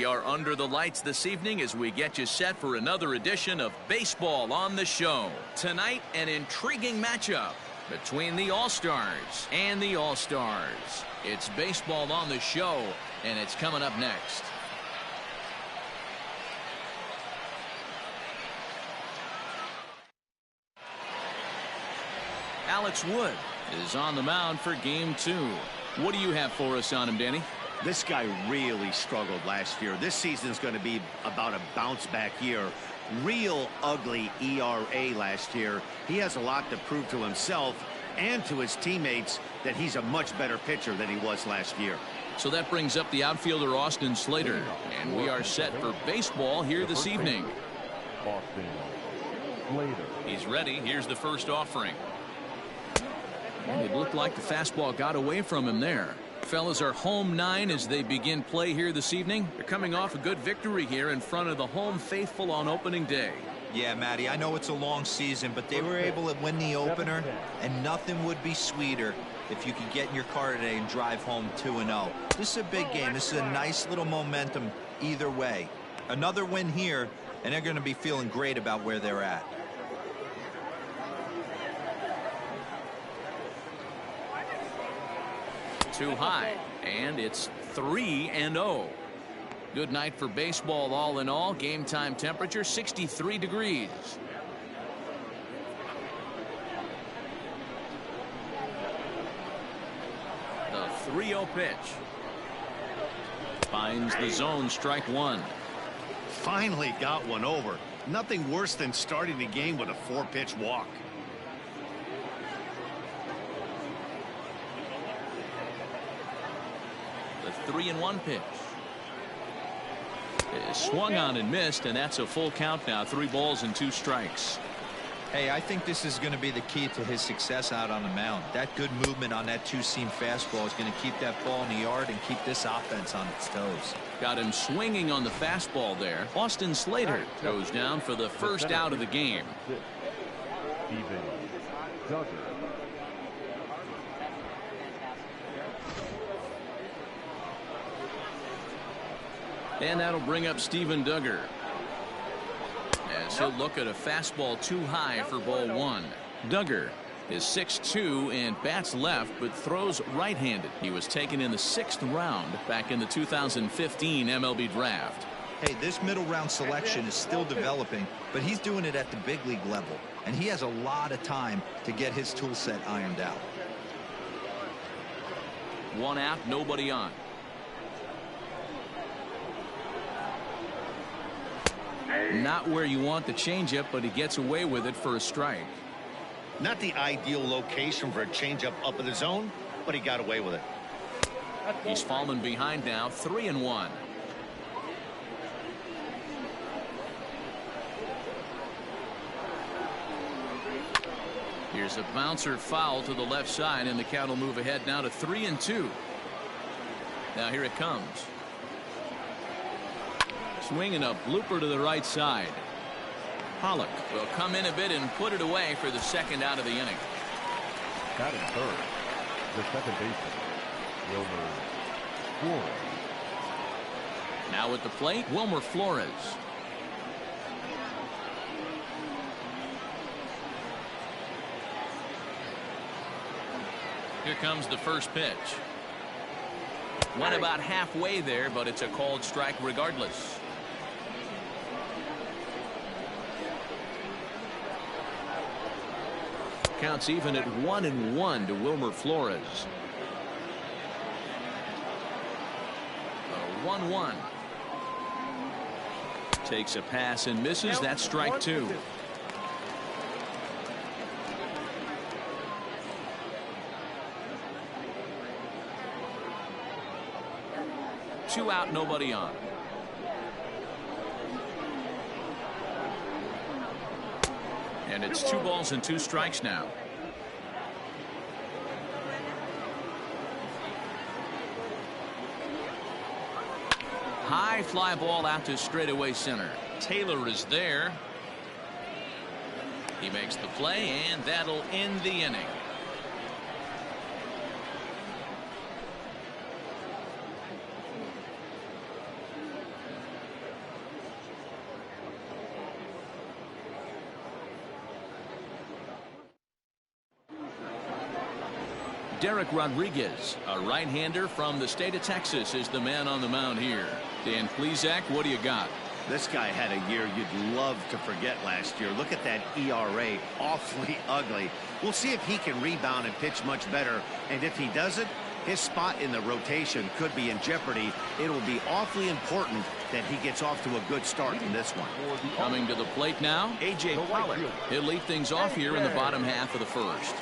We are under the lights this evening as we get you set for another edition of Baseball on the Show. Tonight, an intriguing matchup between the All-Stars and the All-Stars. It's Baseball on the Show, and it's coming up next. Alex Wood is on the mound for Game 2. What do you have for us on him, Danny? This guy really struggled last year. This season's going to be about a bounce-back year. Real ugly ERA last year. He has a lot to prove to himself and to his teammates that he's a much better pitcher than he was last year. So that brings up the outfielder Austin Slater, and we are set for baseball here this evening. He's ready. Here's the first offering. And it looked like the fastball got away from him there. Fellas are home 9 as they begin play here this evening. They're coming off a good victory here in front of the home faithful on opening day. Yeah, Matty, I know it's a long season, but they were able to win the opener, and nothing would be sweeter if you could get in your car today and drive home 2-0. This is a big game. This is a nice little momentum either way. Another win here, and they're going to be feeling great about where they're at. Too high, and it's 3-0. Good night for baseball all in all. Game time temperature 63 degrees. The 3-0 pitch. Finds the zone, strike one. Finally got one over. Nothing worse than starting the game with a 4-pitch walk. The 3-1 pitch is swung on and missed, and that's a full count now. 3 balls and 2 strikes. Hey, I think this is going to be the key to his success out on the mound. That good movement on that 2-seam fastball is going to keep that ball in the yard and keep this offense on its toes. Got him swinging on the fastball there. Austin Slater goes down for the first out of the game. And that'll bring up Steven Duggar, as he'll look at a fastball too high for ball 1. Duggar is 6'2" and bats left, but throws right-handed. He was taken in the 6th round back in the 2015 MLB draft. Hey, this middle round selection is still developing, but he's doing it at the big league level, and he has a lot of time to get his tool set ironed out. 1 out, nobody on. Not where you want the changeup, but he gets away with it for a strike. Not the ideal location for a changeup up in the zone, but he got away with it. He's fallen behind now, 3-1. Here's a bouncer foul to the left side, and the count will move ahead now to 3-2. Now here it comes. Swinging a blooper to the right side. Pollock will come in a bit and put it away for the second out of the inning. Batting third, the second baseman, Wilmer Flores. Now at the plate, Wilmer Flores. Here comes the first pitch. Went about halfway there, but it's a called strike regardless. Counts even at 1-1 to Wilmer Flores. A 1-1. Takes a pass and misses. That's strike 2. Two out, nobody on. And it's 2 balls and 2 strikes now. High fly ball out to straightaway center. Taylor is there. He makes the play, and that'll end the inning. Derek Rodriguez, a right-hander from the state of Texas, is the man on the mound here. Dan Plesac, what do you got? This guy had a year you'd love to forget last year. Look at that ERA, awfully ugly. We'll see if he can rebound and pitch much better. And if he doesn't, his spot in the rotation could be in jeopardy. It'll be awfully important that he gets off to a good start in this one. Coming to the plate now, A.J. Pollard. He'll lead things off here in the bottom half of the first.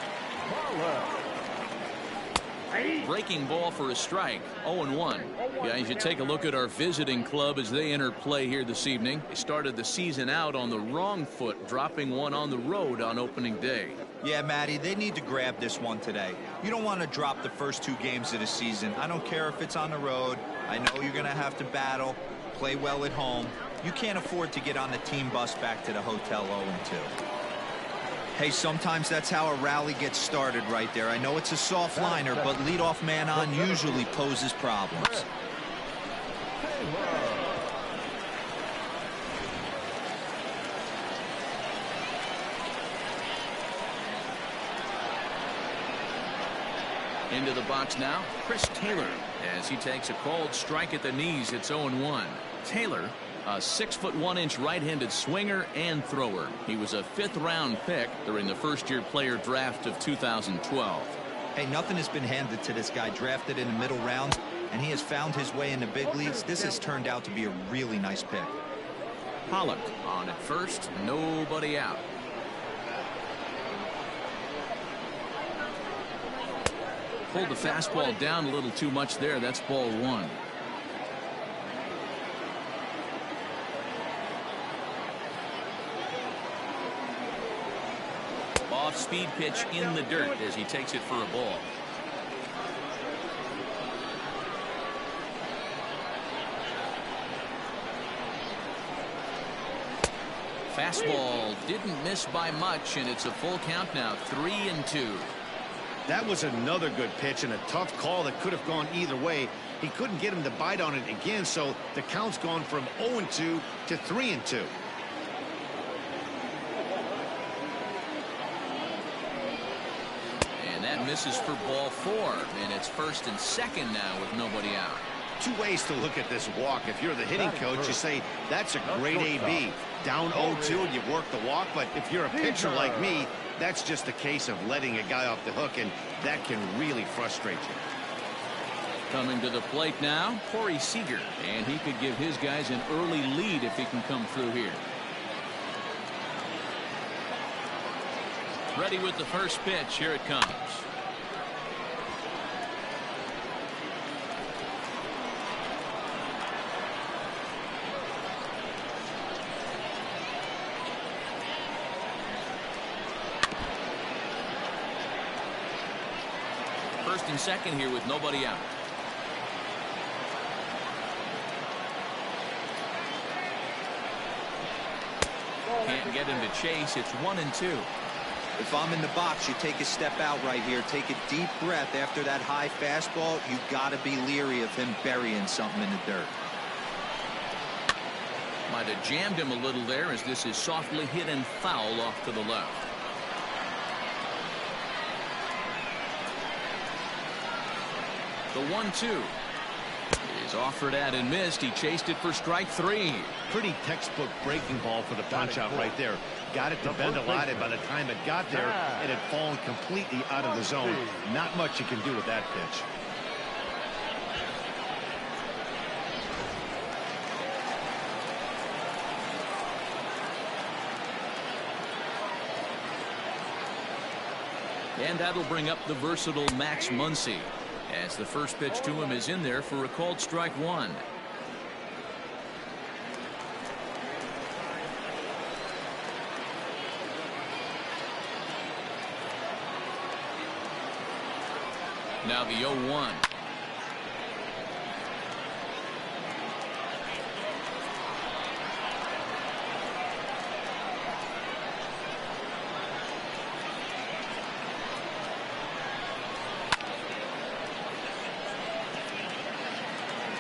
Breaking ball for a strike. 0-1. Guys, you take a look at our visiting club as they enter play here this evening. They started the season out on the wrong foot, dropping one on the road on opening day. Yeah, Matty, they need to grab this one today. You don't want to drop the first 2 games of the season. I don't care if it's on the road. I know you're going to have to battle, play well at home. You can't afford to get on the team bus back to the hotel 0-2. Hey, sometimes that's how a rally gets started right there. I know it's a soft liner, but leadoff man on usually poses problems. Into the box now, Chris Taylor, as he takes a called strike at the knees. It's 0-1. Taylor, a 6'1" right-handed swinger and thrower. He was a 5th-round pick during the first-year player draft of 2012. Hey, nothing has been handed to this guy. Drafted in the middle round, and he has found his way in the big leagues. This has turned out to be a really nice pick. Pollock on at first, nobody out. Pulled the fastball down a little too much there. That's ball 1. Off-speed pitch in the dirt as he takes it for a ball. Fastball didn't miss by much, and it's a full count now, 3-2. That was another good pitch and a tough call that could have gone either way. He couldn't get him to bite on it again, so the count's gone from 0-2 to 3-2. That misses for ball 4, and it's 1st and 2nd now with nobody out. 2 ways to look at this walk. If you're the hitting coach, you say that's a great AB. Down 0-2 and you work the walk, but if you're a pitcher like me, that's just a case of letting a guy off the hook, and that can really frustrate you. Coming to the plate now, Corey Seager, and he could give his guys an early lead if he can come through here. Ready with the first pitch. Here it comes. First and second here with nobody out. Can't get him to chase. It's 1-2. If I'm in the box, you take a step out right here. Take a deep breath after that high fastball. You got to be leery of him burying something in the dirt. Might have jammed him a little there as this is softly hit and foul off to the left. The 1-2 is offered at and missed. He chased it for strike 3. Pretty textbook breaking ball for the punch out right there. Got it to bend a lot, and by the time it got there, it had fallen completely out of the zone. Not much you can do with that pitch. And that'll bring up the versatile Max Muncie, as the first pitch to him is in there for a called strike 1. Now the 0-1.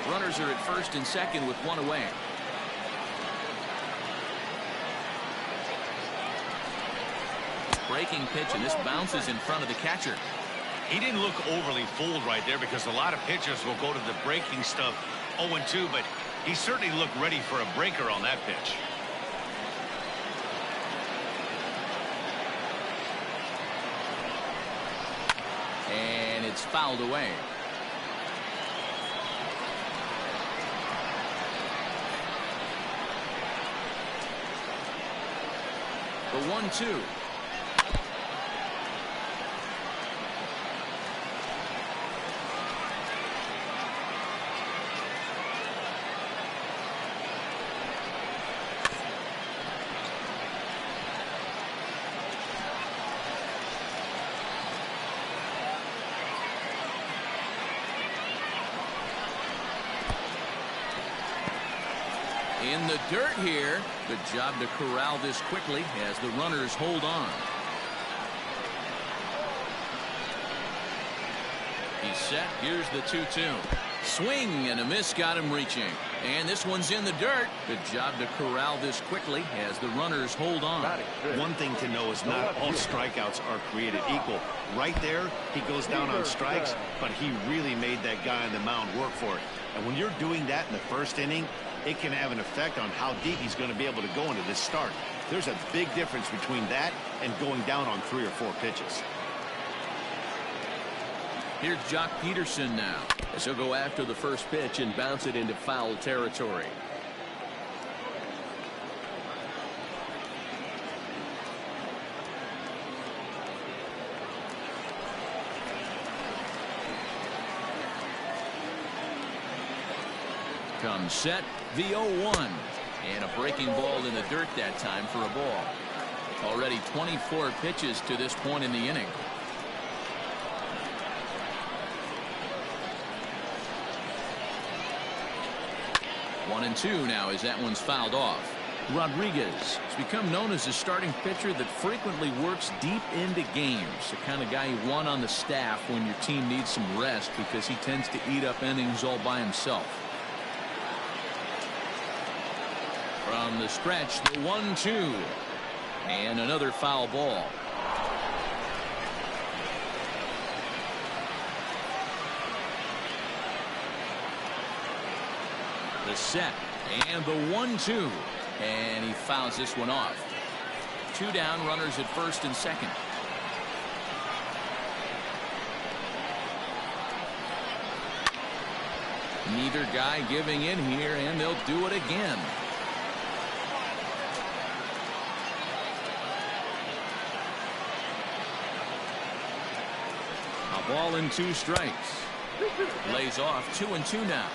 Runners are at first and second with 1 away. Breaking pitch, and this bounces in front of the catcher. He didn't look overly fooled right there because a lot of pitchers will go to the breaking stuff 0-2, but he certainly looked ready for a breaker on that pitch. And it's fouled away. The 1-2. In the dirt here. Good job to corral this quickly as the runners hold on. He's set. Here's the 2-2. Swing and a miss got him reaching. And this one's in the dirt. Good job to corral this quickly as the runners hold on. One thing to know is not all strikeouts are created equal. Right there, he goes down on strikes, but he really made that guy on the mound work for it. And when you're doing that in the first inning, it can have an effect on how deep he's going to be able to go into this start. There's a big difference between that and going down on 3 or 4 pitches. Here's Jock Peterson now, as he'll go after the first pitch and bounce it into foul territory. Comes set, the 0-1. And a breaking ball in the dirt that time for a ball. Already 24 pitches to this point in the inning. One and two now as that one's fouled off. Rodriguez has become known as a starting pitcher that frequently works deep into games. The kind of guy you want on the staff when your team needs some rest because he tends to eat up innings all by himself. From the stretch, the 1-2. And another foul ball. The set and the 1-2. And he fouls this one off. 2 down, runners at first and second. Neither guy giving in here, and they'll do it again. A ball and 2 strikes. Lays off 2-2 now.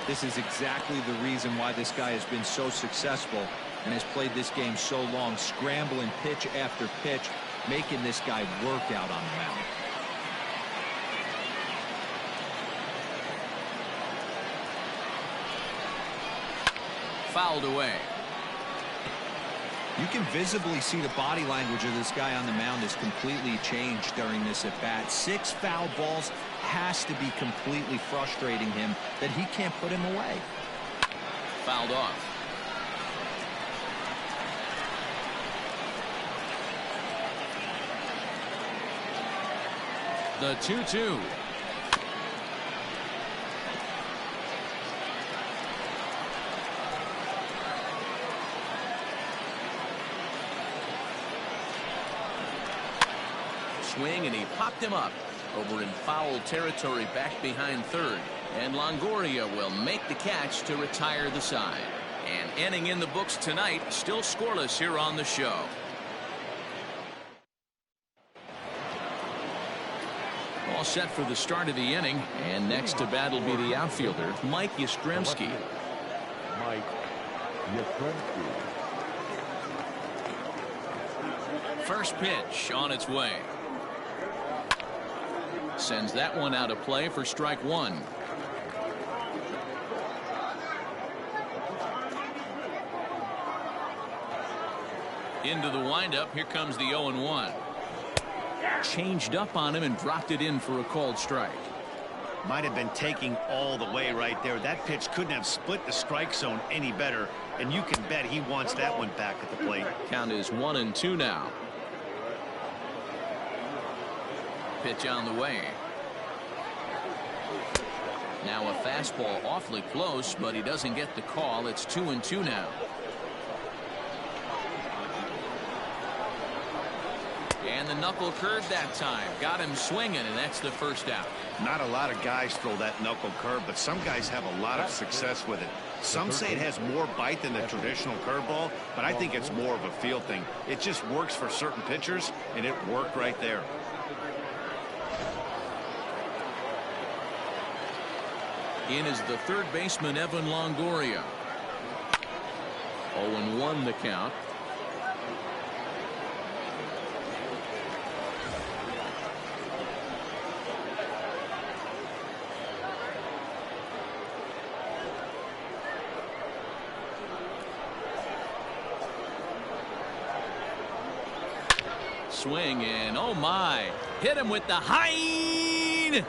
This is exactly the reason why this guy has been so successful and has played this game so long, scrambling pitch after pitch, making this guy work out on the mound. Fouled away. You can visibly see the body language of this guy on the mound has completely changed during this at bat. 6 foul balls has to be completely frustrating him that he can't put him away. Fouled off. The 2-2. Swing, and he popped him up over in foul territory back behind third. And Longoria will make the catch to retire the side. And ending in the books tonight, still scoreless here on the show. All set for the start of the inning, and next to bat will be the outfielder, Mike Yastrzemski. Mike Yastrzemski. First pitch on its way. Sends that one out of play for strike 1. Into the windup. Here comes the 0-1. Changed up on him and dropped it in for a called strike. Might have been taking all the way right there. That pitch couldn't have split the strike zone any better, and you can bet he wants that one back at the plate. Count is 1-2 now. pitch on the way. Now a fastball awfully close, but he doesn't get the call. It's 2-2 now. And the knuckle curve that time. Got him swinging, and that's the first out. Not a lot of guys throw that knuckle curve, but some guys have a lot of success with it. Some say it has more bite than the traditional curveball, but I think it's more of a feel thing. It just works for certain pitchers, and it worked right there. In is the third baseman, Evan Longoria. 0-1 the count. Swing and oh my, hit him with the hind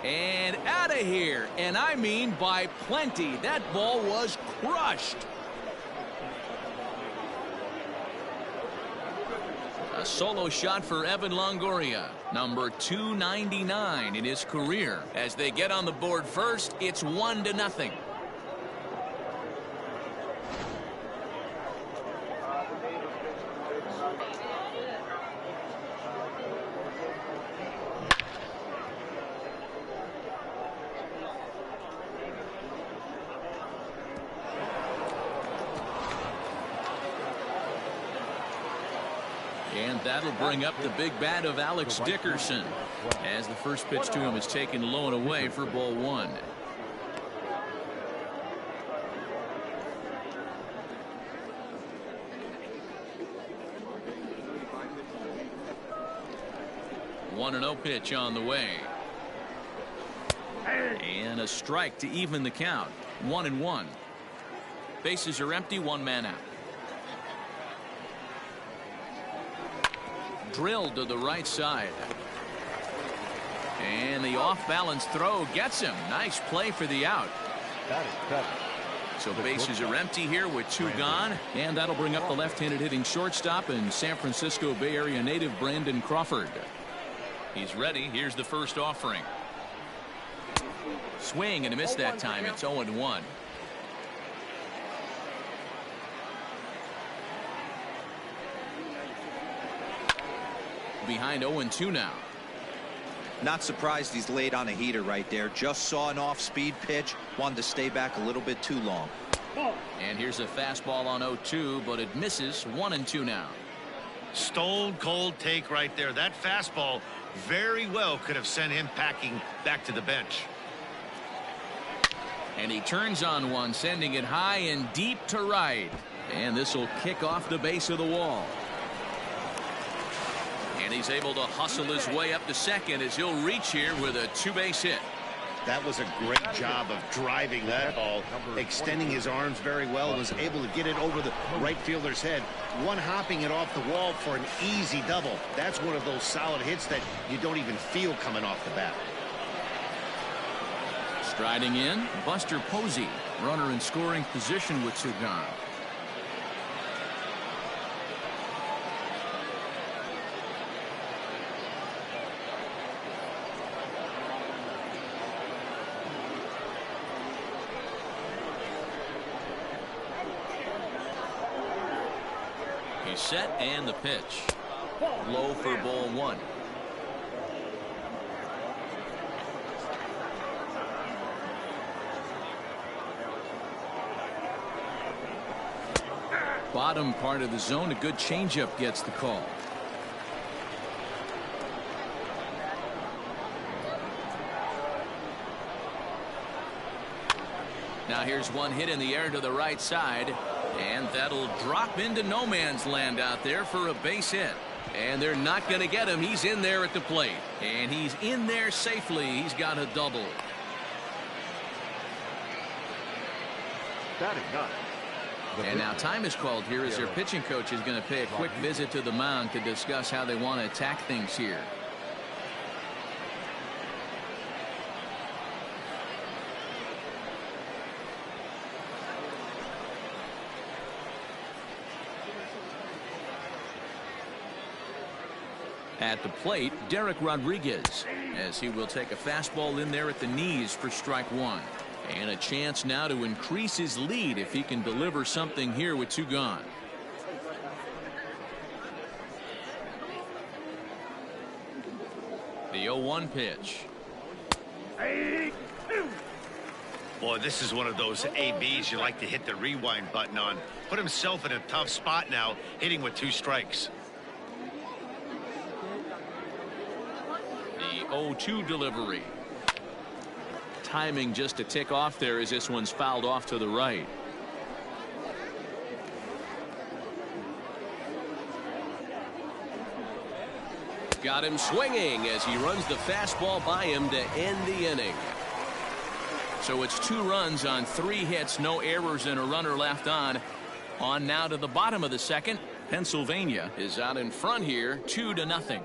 and out of here, and I mean by plenty. That ball was crushed. A solo shot for Evan Longoria, number 299 in his career. As they get on the board first, it's 1-0. And that'll bring up the big bat of Alex Dickerson, as the first pitch to him is taken low and away for ball one. One 1-0 pitch on the way. And a strike to even the count. 1-1. Bases are empty, one man out. Drilled to the right side. And the off-balance throw gets him. Nice play for the out. So bases are empty here with two gone. And that'll bring up the left-handed hitting shortstop and San Francisco Bay Area native Brandon Crawford. He's ready. Here's the first offering. Swing and a miss that time. It's 0-1. Behind 0-2 now. Not surprised he's laid on a heater right there. Just saw an off-speed pitch. Wanted to stay back a little bit too long. And here's a fastball on 0-2, but it misses. 1-2 now. Stone cold take right there. That fastball very well could have sent him packing back to the bench. And he turns on one, sending it high and deep to right. And this will kick off the base of the wall. And he's able to hustle his way up to second as he'll reach here with a two-base hit. That was a great job of driving that ball, extending his arms very well, and was able to get it over the right fielder's head. One hopping it off the wall for an easy double. That's one of those solid hits that you don't even feel coming off the bat. Striding in, Buster Posey, runner in scoring position with two gone. He's set and the pitch. Low for ball one. Bottom part of the zone, a good changeup gets the call. Now here's one hit in the air to the right side, and that'll drop into no man's land out there for a base hit. And they're not going to get him. He's in there at the plate, and he's in there safely. He's got a double. And now time is called here as their pitching coach is going to pay a quick visit to the mound to discuss how they want to attack things here. At the plate, Derek Rodriguez, as he will take a fastball in there at the knees for strike one. And a chance now to increase his lead if he can deliver something here with two gone. The 0-1 pitch. Boy, this is one of those ABs you like to hit the rewind button on. Put himself in a tough spot now, hitting with 2 strikes. The 0-2 delivery. Timing just a tick off there as this one's fouled off to the right. Got him swinging as he runs the fastball by him to end the inning. So it's 2 runs on 3 hits, no errors, and a runner left on. On now to the bottom of the second. Pennsylvania is out in front here, 2-0.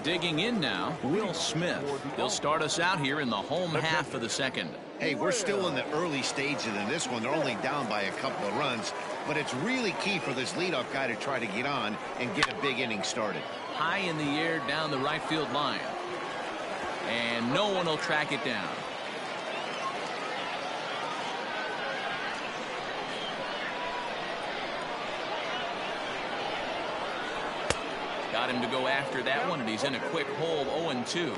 Digging in now, Will Smith. He'll start us out here in the home half of the second. Hey, we're still in the early stages in this one. They're only down by a couple of runs, but it's really key for this leadoff guy to try to get on and get a big inning started. High in the air down the right field line. And no one will track it down. Got him to go after that one, and he's in a quick hole, 0-2.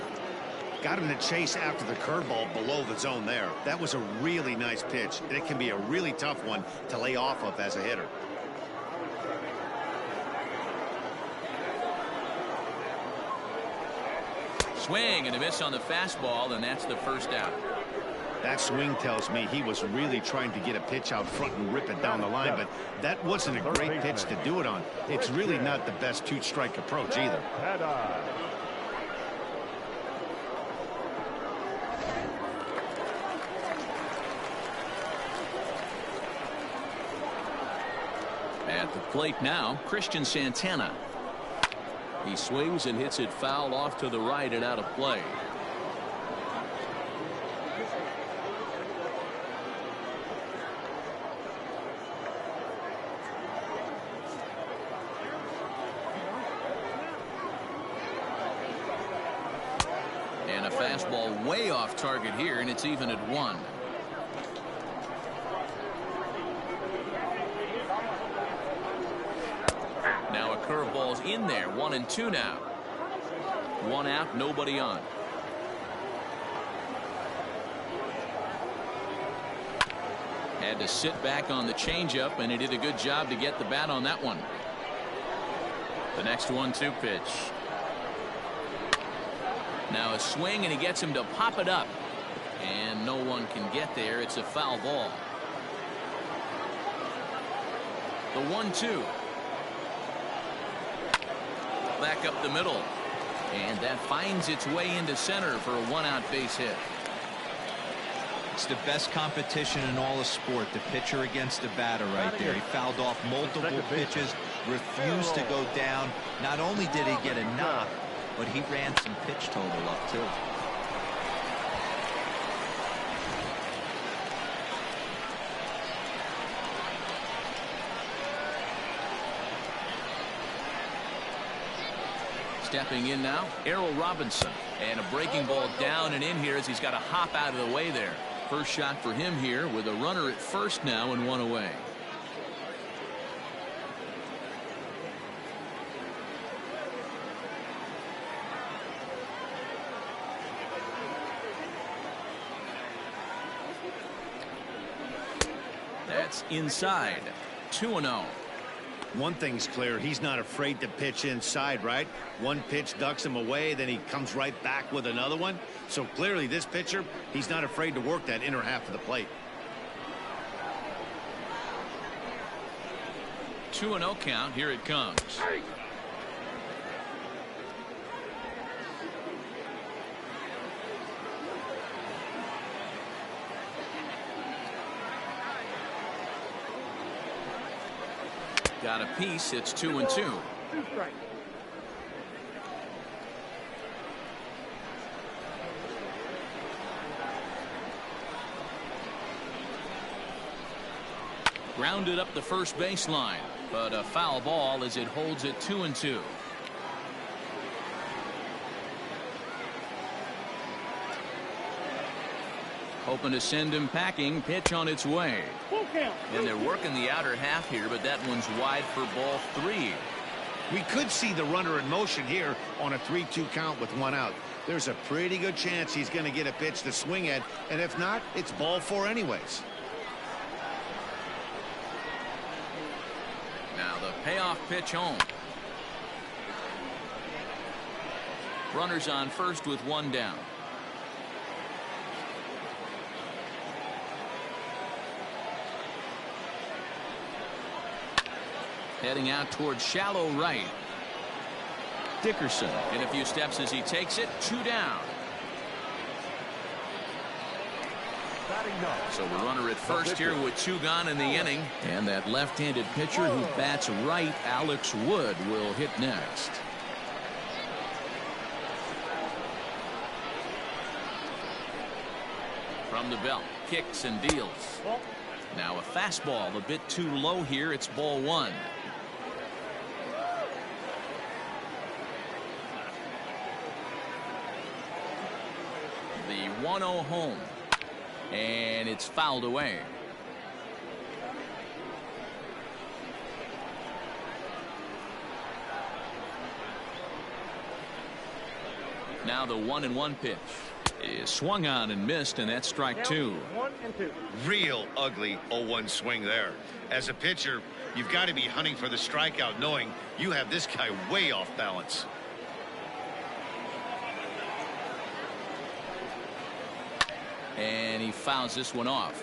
Got him to chase after the curveball below the zone there. That was a really nice pitch, and it can be a really tough one to lay off of as a hitter. Swing and a miss on the fastball, and that's the first out. That swing tells me he was really trying to get a pitch out front and rip it down the line, but that wasn't a great pitch to do it on. It's really not the best 2-strike approach either. At the plate now, Christian Santana. He swings and hits it foul off to the right and out of play. And a fastball way off target here, and it's even at 1. Now a curveball's in there, 1-2 now. 1 out, nobody on. Had to sit back on the changeup, and he did a good job to get the bat on that one. The next 1-2 pitch. Now a swing, and he gets him to pop it up. And no one can get there. It's a foul ball. The 1-2. Back up the middle. And that finds its way into center for a 1-out base hit. It's the best competition in all of sport, the pitcher against the batter right there. He fouled off multiple pitches, refused to go down. Not only did he get a knock, but he ran some pitch total up too. Stepping in now, Errol Robinson. And a breaking ball down and in here as he's got to hop out of the way there. First shot for him here with a runner at first now and 1 away. That's inside. 2-0. One thing's clear, he's not afraid to pitch inside, right? One pitch ducks him away, then he comes right back with another one. So clearly this pitcher, he's not afraid to work that inner half of the plate. 2-0 count. Here it comes. Got a piece. It's 2-2. Grounded up the first baseline, but a foul ball as it holds it 2-2. Hoping to send him packing. Pitch on its way. And they're working the outer half here, but that one's wide for ball 3. We could see the runner in motion here on a 3-2 count with 1 out. There's a pretty good chance he's going to get a pitch to swing at, and if not, it's ball 4 anyways. Now the payoff pitch home. Runners on first with 1 down. Heading out towards shallow right. Dickerson in a few steps as he takes it. 2 down. So the runner at first here with 2 gone in the inning. And that left-handed pitcher who bats right, Alex Wood, will hit next. From the belt, kicks and deals. Now a fastball a bit too low here. It's ball 1. The 1-0 home. And it's fouled away. Now the 1-1 pitch is swung on and missed, and that's strike 2. 1-2. Real ugly 0-1 swing there. As a pitcher, you've got to be hunting for the strikeout, knowing you have this guy way off balance. And he fouls this one off.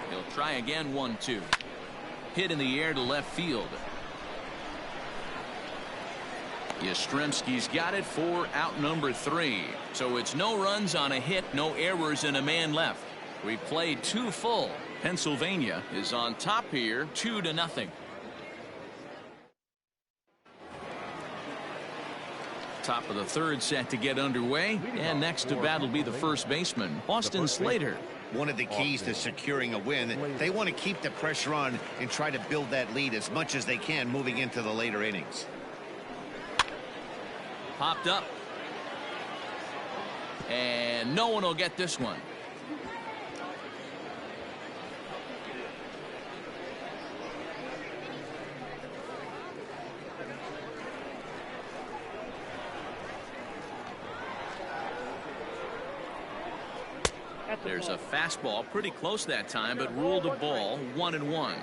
He'll try again. 1-2. Hit in the air to left field. Yastrzemski's got it for out number 3. So it's no runs on a hit, no errors, and a man left. We played 2 full. Pennsylvania is on top here, 2-0. Top of the 3rd set to get underway, and next to bat will be the first baseman, Austin Slater. One of the keys to securing a win, they want to keep the pressure on and try to build that lead as much as they can moving into the later innings. Popped up. And no one will get this one. There's a fastball pretty close that time, but ruled a ball. 1-1.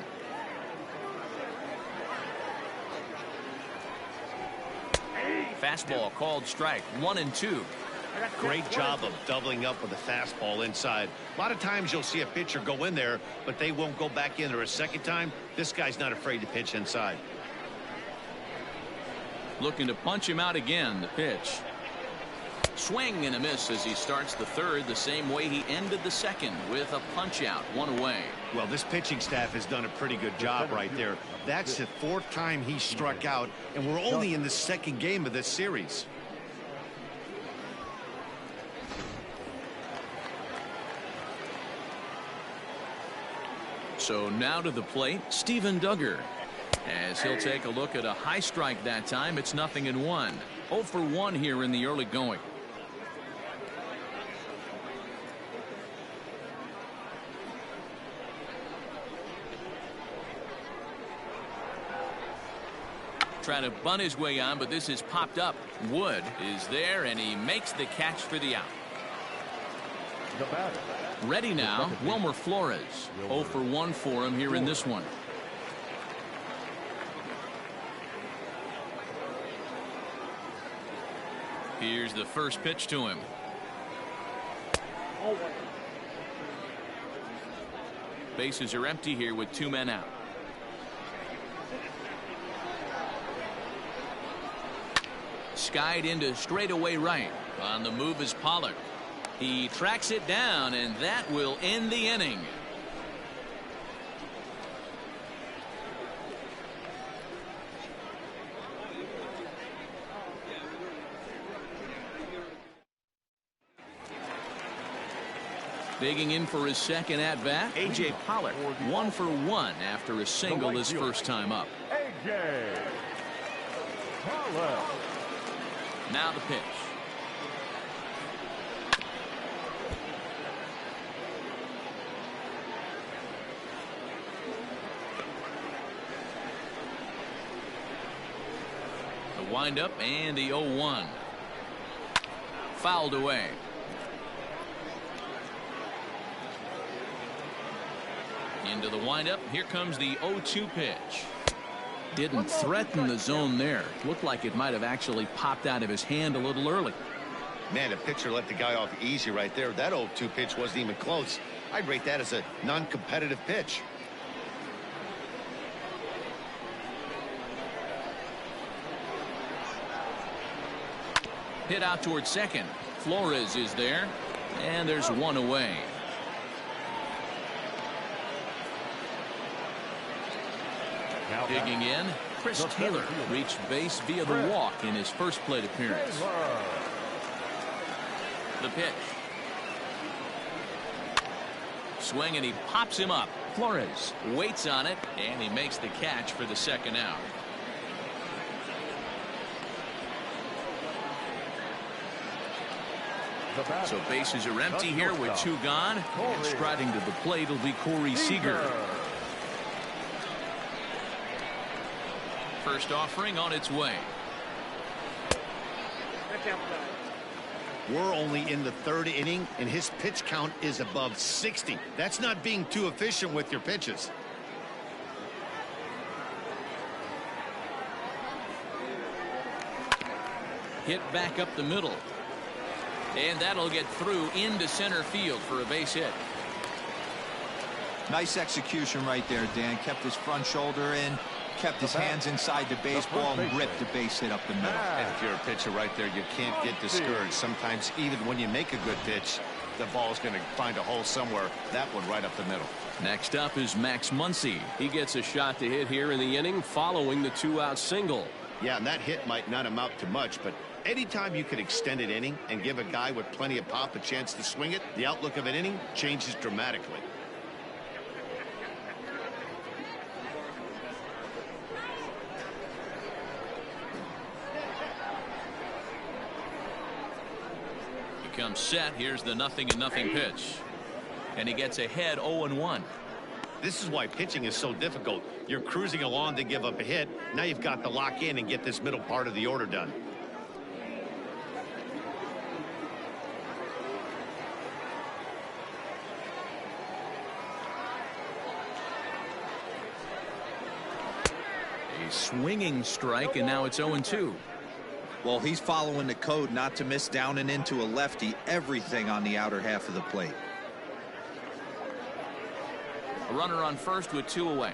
Fastball called strike. 1-2. Great job of doubling up with a fastball inside. A lot of times you'll see a pitcher go in there, but they won't go back in there a second time. This guy's not afraid to pitch inside. Looking to punch him out again. The pitch. Swing and a miss as he starts the 3rd the same way he ended the 2nd with a punch out. 1 away. Well, this pitching staff has done a pretty good job right there. That's the 4th time he struck out, and we're only in the 2nd game of this series. So now to the plate, Steven Duggar. As he'll take a look at a high strike that time. It's 0-1. 0 for 1 here in the early going. Trying to bunt his way on, but this is popped up. Wood is there, and he makes the catch for the out. Ready now, Wilmer Flores. 0 for 1 for him here in this one. Here's the first pitch to him. Bases are empty here with 2 men out. Skied into straightaway right. On the move is Pollard. He tracks it down, and that will end the inning. Digging in for his second at-bat, A.J. Pollock, 1 for 1 after a single his first time up. A.J. Pollock. Now the pitch. The windup and the 0-1. Fouled away. Into the windup. Here comes the 0-2 pitch. Didn't threaten the zone there. Looked like it might have actually popped out of his hand a little early. Man, the pitcher let the guy off easy right there. That 0-2 pitch wasn't even close. I'd rate that as a non-competitive pitch. Hit out towards second. Flores is there, and there's one away. Digging in, Chris Taylor reached base via the walk in his first plate appearance. The pitch. Swing, and he pops him up. Flores waits on it, and he makes the catch for the second out. So bases are empty here with 2 gone. And striding to the plate will be Corey Seager. First offering on its way. We're only in the 3rd inning, and his pitch count is above 60. That's not being too efficient with your pitches. Hit back up the middle. And that'll get through into center field for a base hit. Nice execution right there, Dan. Kept his front shoulder in, kept his hands inside the baseball, and ripped the base hit up the middle. And if you're a pitcher right there, you can't get discouraged. Sometimes even when you make a good pitch, the ball's going to find a hole somewhere. That one right up the middle. Next up is Max Muncie. He gets a shot to hit here in the inning following the 2-out single. Yeah, and that hit might not amount to much, but anytime you can extend an inning and give a guy with plenty of pop a chance to swing it, the outlook of an inning changes dramatically. He comes set. Here's the 0-0 pitch. And he gets ahead 0-1. This is why pitching is so difficult. You're cruising along to give up a hit. Now you've got to lock in and get this middle part of the order done. A swinging strike, and now it's 0-2. Well, he's following the code not to miss down and into a lefty. Everything on the outer half of the plate. A runner on first with 2 away.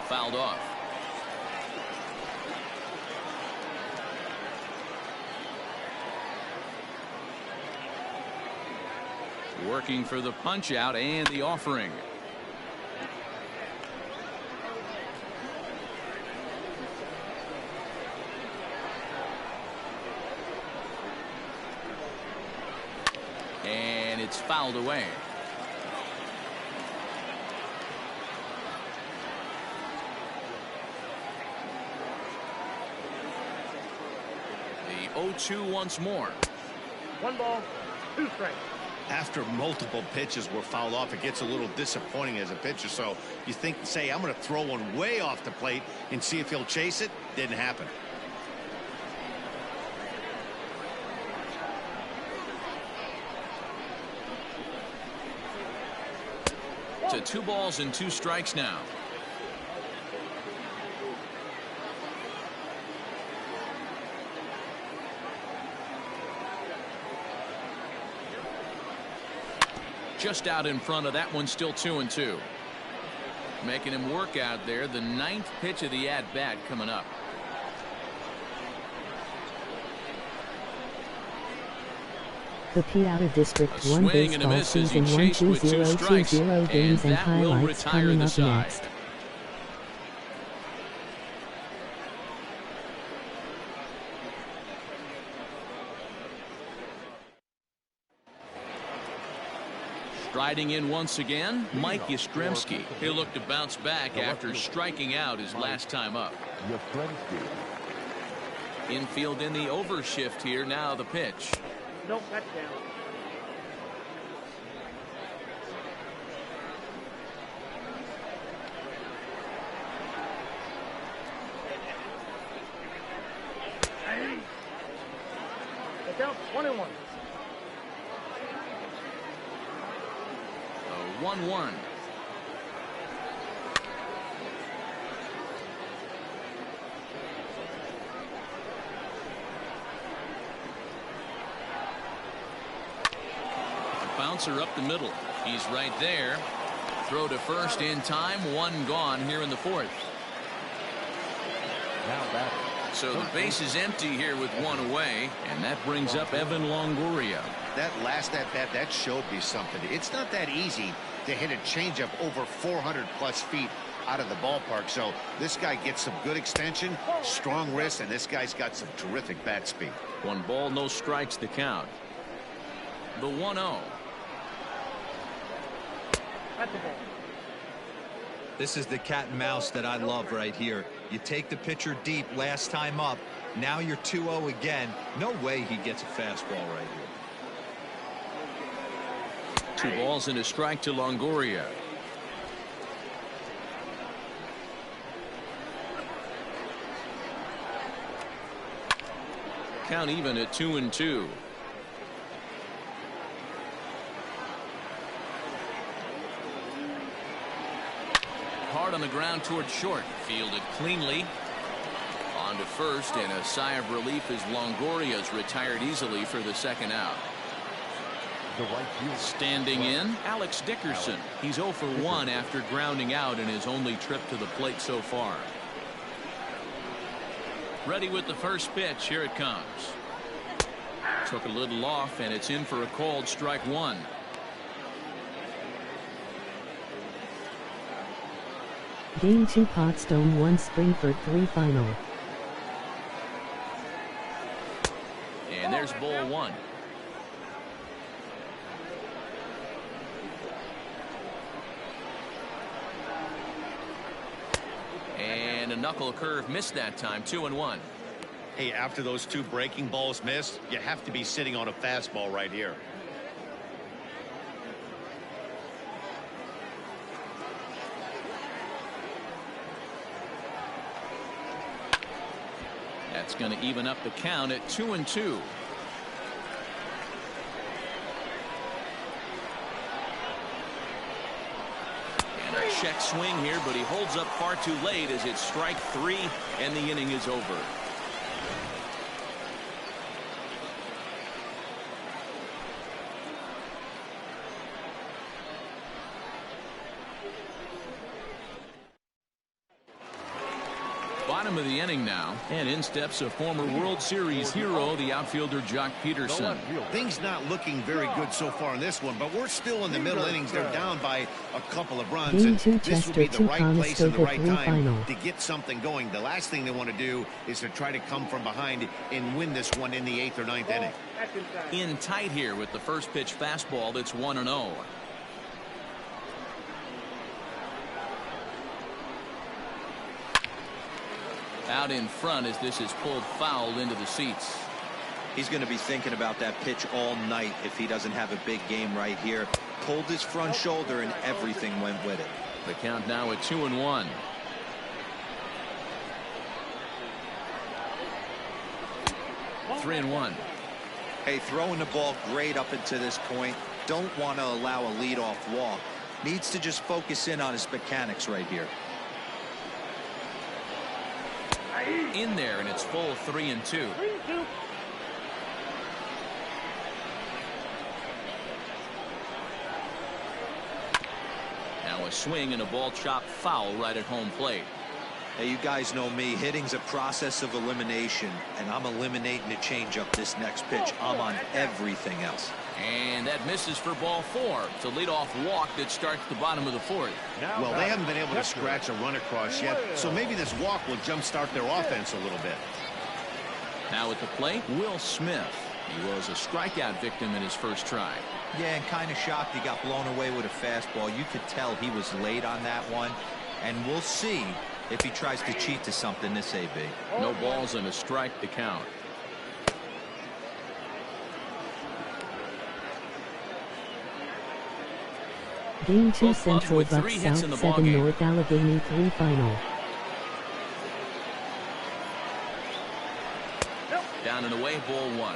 Fouled off. Working for the punch out and the offering. And it's fouled away. The 0-2 once more. 1 ball, 2 strikes. After multiple pitches were fouled off, it gets a little disappointing as a pitcher. So you think, say, I'm going to throw one way off the plate and see if he'll chase it. Didn't happen. To 2 balls and 2 strikes now. Just out in front of that one, still 2-2. Making him work out there. The 9th pitch of the at-bat coming up. The Piaa District 1 baseball season 12020 games and highlights coming up next. Striding in once again, Mike Yastrzemski. He'll look to bounce back after striking out his last time up. Infield in the overshift here. Now the pitch. No, that's down. It's out 1-1. 1-1. Bouncer up the middle. He's right there. Throw to first in time. One gone here in the fourth. Now back. So the base is empty here with one away, and that brings up Evan Longoria. That last at bat, that showed me something. It's not that easy to hit a changeup over 400+ feet out of the ballpark. So this guy gets some good extension, strong wrist, and this guy's got some terrific bat speed. 1 ball, no strikes the count. The 1-0. That's the ball. This is the cat and mouse that I love right here. You take the pitcher deep last time up. Now you're 2-0 again. No way he gets a fastball right here. 2 balls and a strike to Longoria. Count even at 2-2. Hard on the ground toward short. Fielded cleanly. On to first, and a sigh of relief as Longoria's retired easily for the second out. Standing in, Alex Dickerson. He's 0 for 1 after grounding out in his only trip to the plate so far. Ready with the first pitch. Here it comes. Took a little off, and it's in for a called strike 1. Game 2 Pottstone 1 Springford 3 final. And there's ball 1. And a knuckle curve missed that time. 2-1. Hey, after those 2 breaking balls missed, you have to be sitting on a fastball right here. That's going to even up the count at 2-2. And a check swing here, but he holds up far too late as it's strike 3 and the inning is over. Bottom of the inning now, and in steps a former World Series hero, the outfielder Jock Peterson. Things not looking very good so far in this one, but we're still in the middle innings. They're down by a couple of runs, Game and 2 this would be Chester the 2 right place and the right Conestoga 3 time final. to get something going. The last thing they want to do is to try to come from behind and win this one in the 8th or 9th inning. That's inside. In tight here with the first pitch fastball that's 1-0. Out in front as this is pulled foul into the seats. He's going to be thinking about that pitch all night if he doesn't have a big game right here. Pulled his front shoulder and everything went with it. The count now at 2-1. Three and 1. Hey, throwing the ball great up until this point. Don't want to allow a leadoff walk. Needs to just focus in on his mechanics right here. In there, and it's full 3-2. 3-2. Now a swing and a ball chopped foul right at home plate. Hey, you guys know me. Hitting's a process of elimination, and I'm eliminating the changeup this next pitch. I'm on everything else. And that misses for ball 4. It's a leadoff walk that starts the bottom of the 4th. Well, they haven't been able to scratch a run across yet, so maybe this walk will jumpstart their offense a little bit. Now at the plate, Will Smith. He was a strikeout victim in his first try. Yeah, and kind of shocked he got blown away with a fastball. You could tell he was late on that one. And we'll see if he tries to cheat to something this AB. No balls and a strike to count. Game 2 Both clubs Central with Bucks 3 hits in South the 7 ballgame. North Allegheny 3 final. Down and away, ball 1.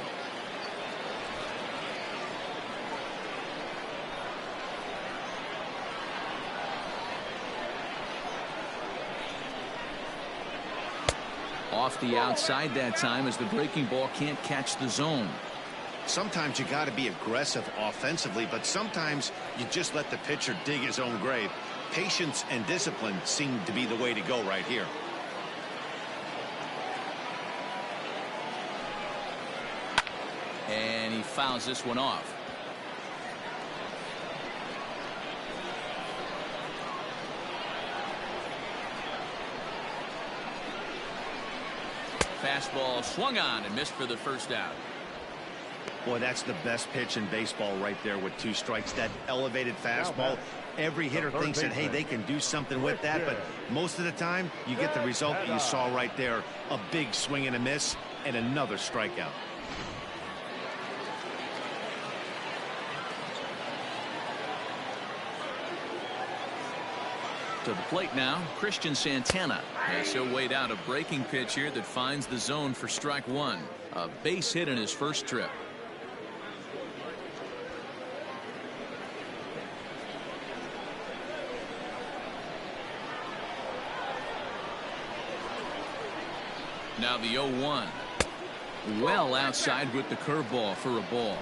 Off the outside that time as the breaking ball can't catch the zone. Sometimes you got to be aggressive offensively, but sometimes you just let the pitcher dig his own grave. Patience and discipline seem to be the way to go right here. And he fouls this one off. Fastball swung on and missed for the first out. Boy, that's the best pitch in baseball right there with 2 strikes. That elevated fastball. Every hitter thinks that, hey, they can do something with that, but most of the time you get the result that you saw right there. A big swing and a miss and another strikeout. To the plate now, Christian Santana. As he'll wait out a breaking pitch here that finds the zone for strike 1. A base hit in his first trip. Now the 0-1. Well outside with the curveball for a ball.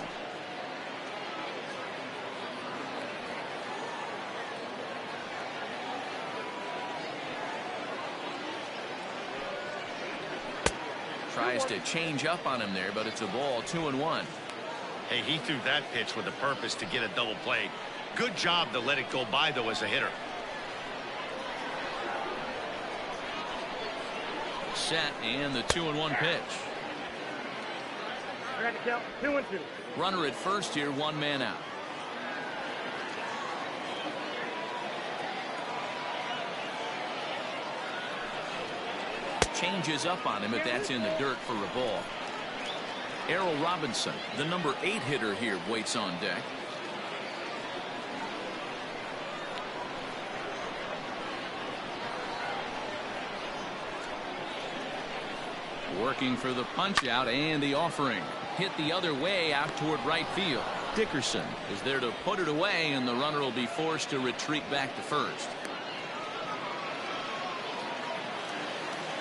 Tries to change up on him there, but it's a ball. 2-1. Hey, he threw that pitch with a purpose to get a double play. Good job to let it go by, though, as a hitter. Set and the 2-1 pitch. I got to count 2-2. Runner at first here, 1 man out. Changes up on him, but that's in the dirt for a ball. Errol Robinson, the number 8 hitter here, waits on deck. Working for the punch out and the offering. Hit the other way out toward right field. Dickerson is there to put it away, and the runner will be forced to retreat back to first.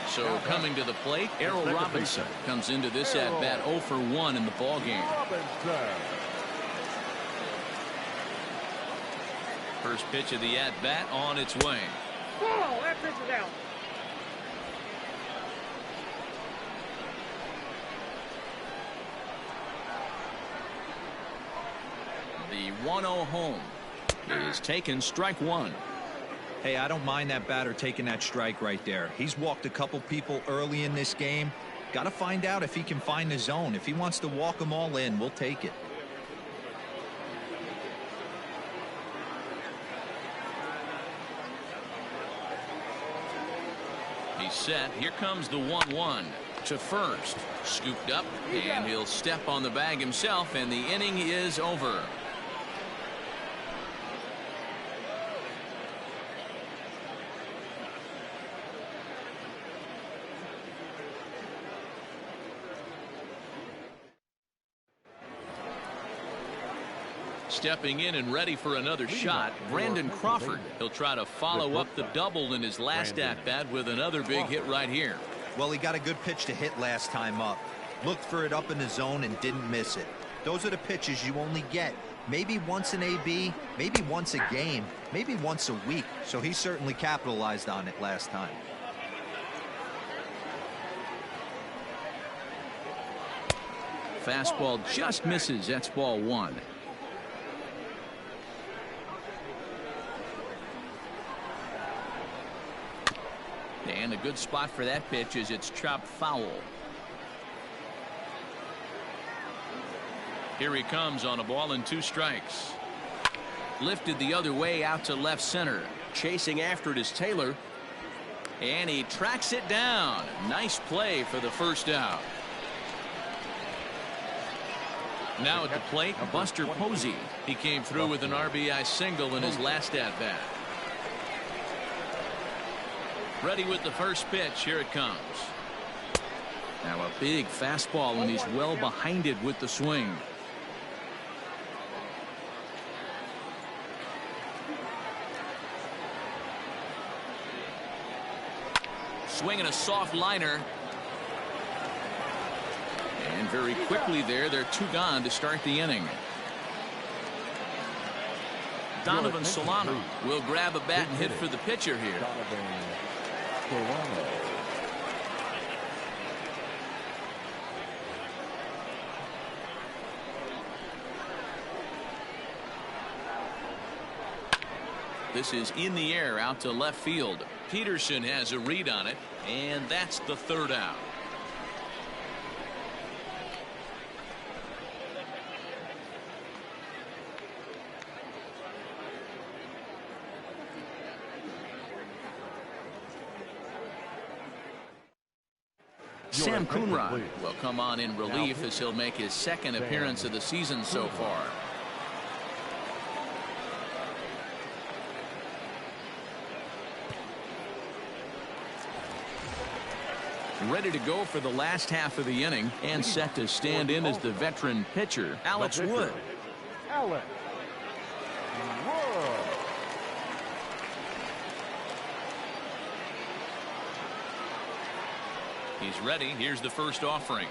So coming to the plate, Errol Robinson comes into this at bat 0 for 1 in the ball game. First pitch of the at bat on its way. Whoa, that pitch is out. The 1-0 home is taken, strike 1. Hey, I don't mind that batter taking that strike right there. He's walked a couple people early in this game. Got to find out if he can find the zone. If he wants to walk them all in, we'll take it. He's set. Here comes the 1-1 to first. Scooped up, and he'll step on the bag himself, and the inning is over. Stepping in and ready for another shot, Brandon Crawford. He'll try to follow up the double in his last at-bat with another big hit right here. Well, he got a good pitch to hit last time up. Looked for it up in the zone and didn't miss it. Those are the pitches you only get maybe once in AB, maybe once a game, maybe once a week. So he certainly capitalized on it last time. Fastball just misses. That's ball 1. And a good spot for that pitch as it's chopped foul. Here he comes on a ball and 2 strikes. Lifted the other way out to left center. Chasing after it is Taylor. And he tracks it down. Nice play for the first out. Now at the plate, Buster Posey. He came through with an RBI single in his last at-bat. Ready with the first pitch. Here it comes. Now a big fastball, and he's well behind it with the swing. Swinging a soft liner. And very quickly there, they're 2 gone to start the inning. Donovan Solano will grab a bat and hit for the pitcher here. This is in the air out to left field. Peterson has a read on it, and that's the 3rd out. Sam Coonrod will come on in relief as he'll make his 2nd appearance of the season so far. Ready to go for the last half of the inning and set to stand in as the veteran pitcher, Alex Wood. Alex Wood. He's ready. Here's the first offering.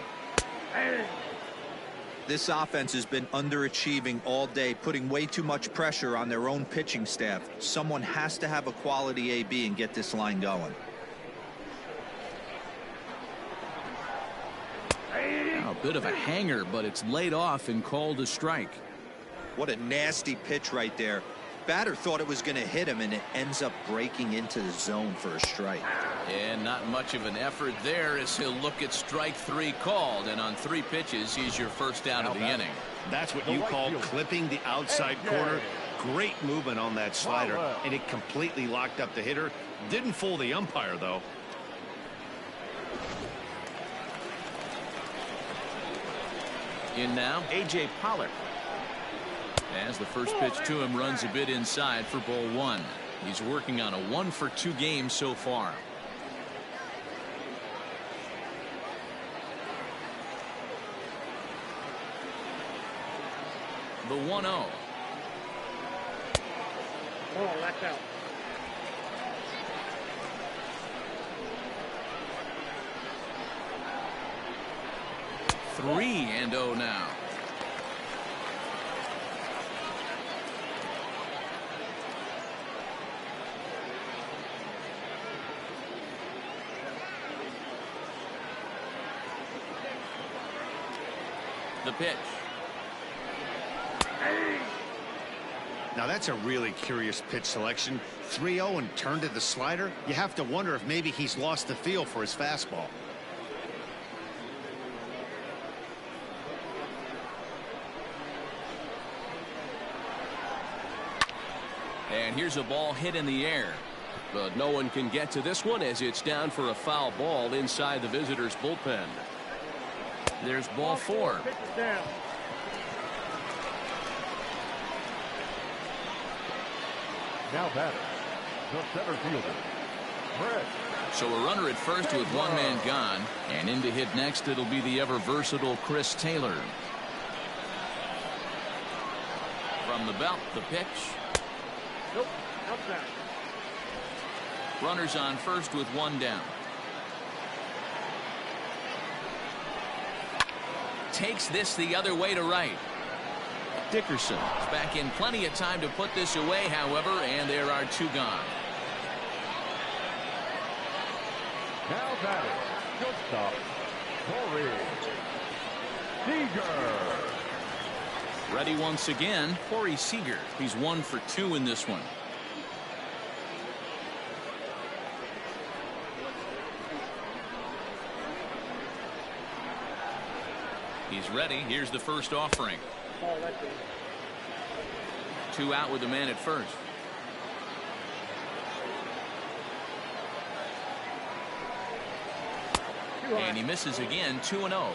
This offense has been underachieving all day, putting way too much pressure on their own pitching staff. Someone has to have a quality AB and get this line going. Now, a bit of a hanger, but it's laid off and called a strike. What a nasty pitch right there. Batter thought it was going to hit him, and it ends up breaking into the zone for a strike. And not much of an effort there as he'll look at strike 3 called, and on 3 pitches he's your first out of the inning. That's what you call clipping the outside corner. Great movement on that slider, and it completely locked up the hitter. Didn't fool the umpire, though. In now, A.J. Pollard. As the first pitch to him runs a bit inside for ball 1. He's working on a 1-for-2 game so far. The 1-0. Oh, that's out. Three and 0 now. The pitch. Now that's a really curious pitch selection. 3-0 and turned to the slider. You have to wonder if maybe he's lost the feel for his fastball. And here's a ball hit in the air. But no one can get to this one as it's down for a foul ball inside the visitors' bullpen. There's ball 4. Now batter, the center fielder, Brett. So a runner at first with one man gone, and in to hit next it'll be the ever versatile Chris Taylor. From the belt, the pitch. Nope, outside. Runners on first with one down. Takes this the other way to right. Dickerson is back in plenty of time to put this away, however, and there are 2 gone. Now batting, shortstop, Corey Seager. Ready once again, Corey Seager. He's 1 for 2 in this one. He's ready. Here's the first offering. Ball, that's it. 2 out with the man at first. And he misses again. 2-0.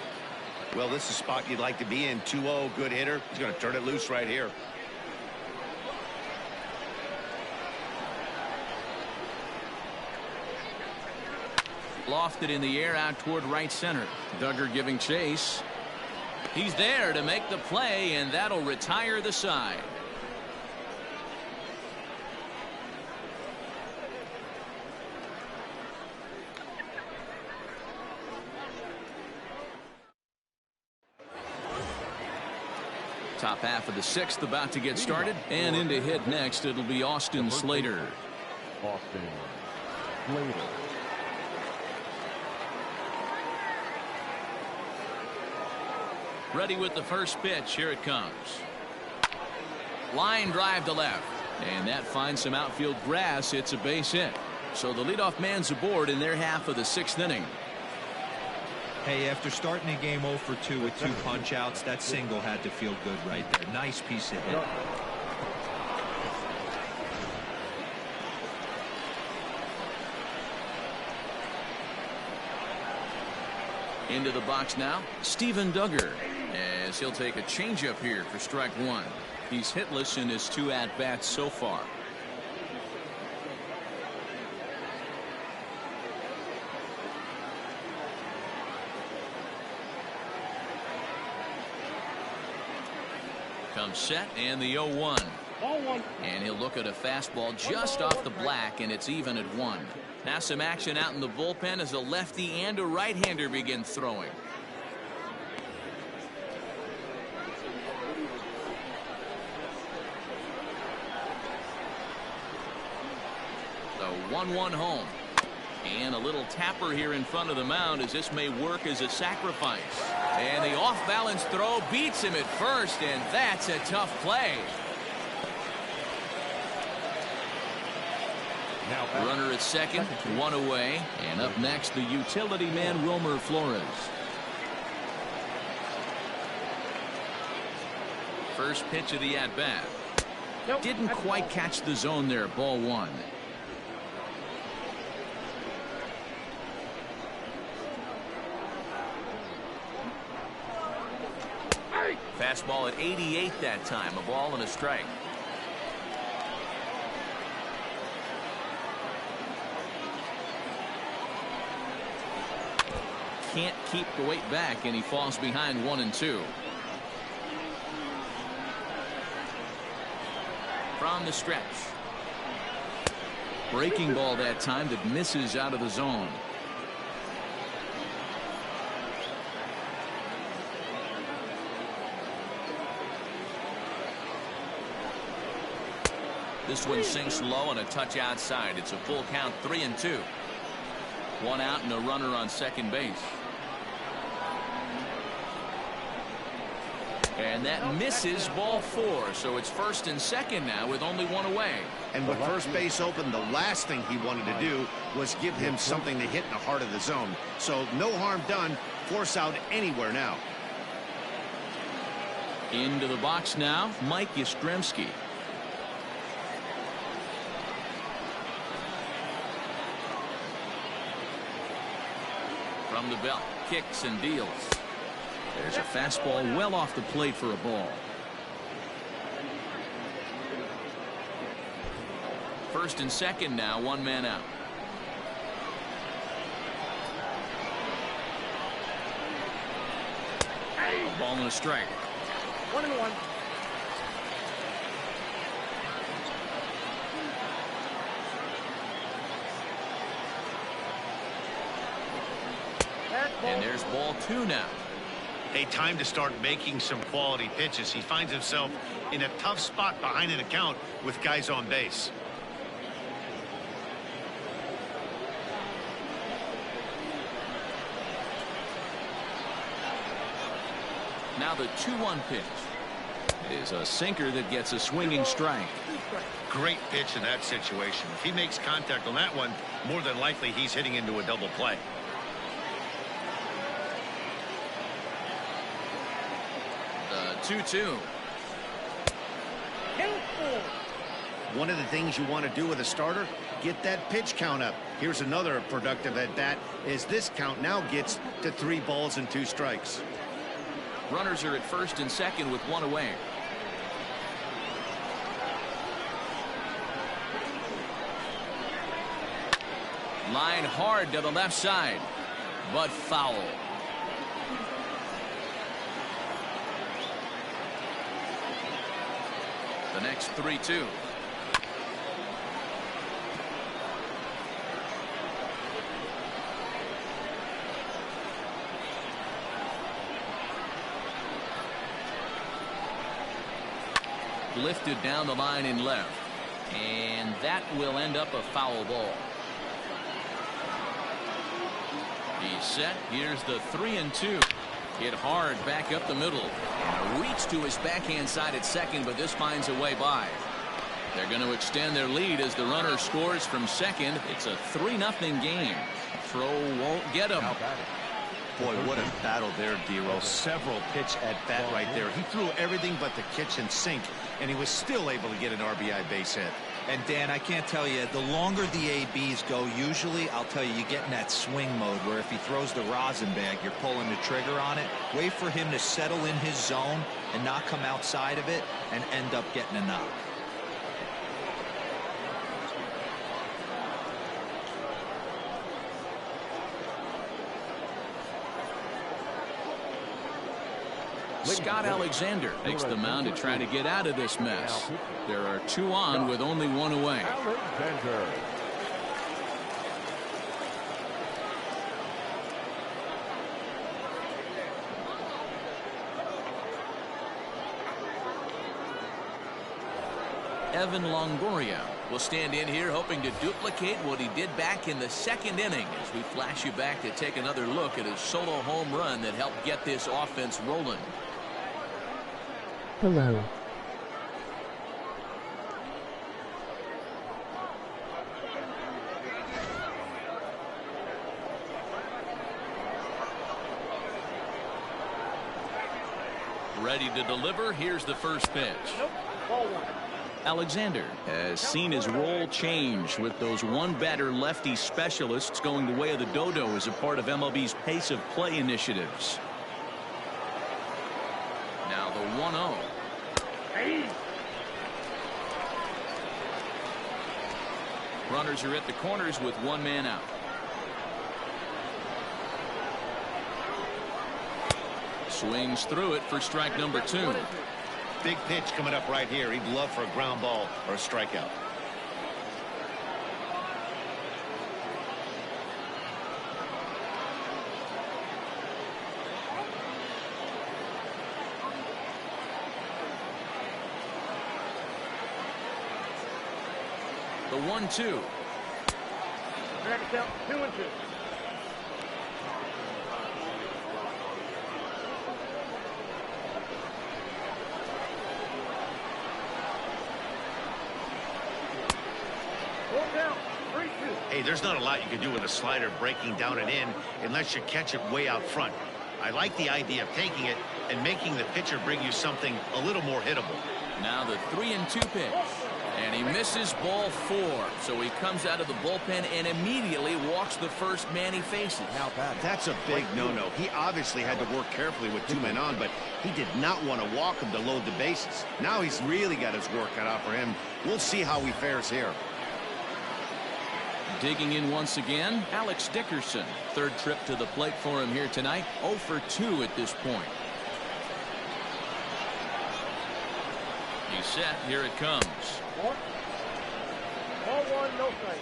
Well, this is a spot you'd like to be in. 2-0, good hitter. He's going to turn it loose right here. Lofted in the air out toward right center. Duggar giving chase. He's there to make the play, and that'll retire the side. Top half of the 6th about to get started, and in to hit next it'll be Austin Slater. Austin Slater. Ready with the first pitch. Here it comes. Line drive to left, and that finds some outfield grass. It's a base hit, so the leadoff man's aboard in their half of the 6th inning. Hey, after starting the game 0 for 2 with 2 punch outs, that single had to feel good right there. Nice piece of hit. Into the box now, Steven Duggar, as he'll take a changeup here for strike 1. He's hitless in his 2 at-bats so far. Comes set, and the 0-1. And he'll look at a fastball just off the black, and it's even at 1. Now some action out in the bullpen as a lefty and a right-hander begin throwing. The 1-1 home. And a little tapper here in front of the mound as this may work as a sacrifice. And the off-balance throw beats him at first, and that's a tough play. Runner at second, 1 away, and up next the utility man Wilmer Flores. First pitch of the at-bat. Didn't quite catch the zone there. Ball 1. Fastball at 88 that time. A ball and a strike. Can't keep the weight back, and he falls behind 1-2. From the stretch. Breaking ball that time that misses out of the zone. This one sinks low and a touch outside. It's a full count, 3-2. 1 out and a runner on second base. And that misses. Ball 4. So it's first and second now with only 1 away. And with first base open, the last thing he wanted to do was give him something to hit in the heart of the zone. So no harm done. Force out anywhere now. Into the box now, Mike Yastrzemski. From the belt, kicks and deals. There's a fastball well off the plate for a ball. First and second now, 1 man out. A ball and a strike. 1-1. And there's ball 2 now. A time to start making some quality pitches. He finds himself in a tough spot behind an account with guys on base. Now the 2-1 pitch is a sinker that gets a swinging strike. Great pitch in that situation. If he makes contact on that one, more than likely he's hitting into a double play. 2-2. One of the things you want to do with a starter, get that pitch count up. Here's another productive at bat as this count now gets to 3 balls and 2 strikes. Runners are at first and second with 1 away. Line hard to the left side, but foul. The next 3-2. Lifted down the line in left, and that will end up a foul ball. He's set. Here's the 3-2. Hit hard back up the middle. And a reach to his backhand side at second, but this finds a way by. They're going to extend their lead as the runner scores from second. It's a 3-0 game. Throw won't get him. Boy, what a battle there, D-Roll. Several pitch at bat right there. He threw everything but the kitchen sink, and he was still able to get an RBI base hit. And Dan, I can't tell you, the longer the ABs go, usually, I'll tell you, you get in that swing mode where if he throws the rosin bag, you're pulling the trigger on it. Wait for him to settle in his zone and not come outside of it and end up getting a knock. Scott Alexander takes the mound to try to get out of this mess. There are 2 on with only 1 away. Alexander. Evan Longoria will stand in here hoping to duplicate what he did back in the 2nd inning as we flash you back to take another look at his solo home run that helped get this offense rolling. Hello. Ready to deliver. Here's the first pitch. Ball 1. Alexander has seen his role change with those one-batter lefty specialists going the way of the dodo as a part of MLB's pace of play initiatives. Now the 1-0. Runners are at the corners with 1 man out. Swings through it for strike number 2. Big pitch coming up right here. He'd love for a ground ball or a strikeout. The 1-2. Back count 2-2. Hey, there's not a lot you can do with a slider breaking down and in unless you catch it way out front. I like the idea of taking it and making the pitcher bring you something a little more hittable. Now the 3-2 pitch. And he misses ball 4. So he comes out of the bullpen and immediately walks the first man he faces. That's a big no-no. He obviously had to work carefully with 2 men on, but he did not want to walk him to load the bases. Now he's really got his work cut out for him. We'll see how he fares here. Digging in once again, Alex Dickerson. 3rd trip to the plate for him here tonight. 0 for 2 at this point. He's set. Here it comes. Ball 1, no strike.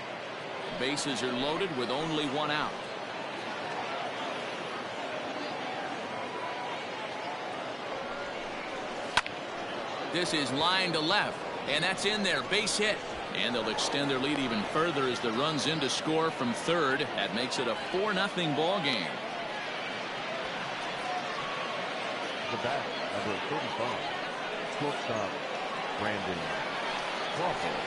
Bases are loaded with only 1 out. This is line to left, and that's in there. Base hit. And they'll extend their lead even further as the run's in to score from 3rd. That makes it a 4-0 ball game. The bat, number 35. Shortstop, Crawford.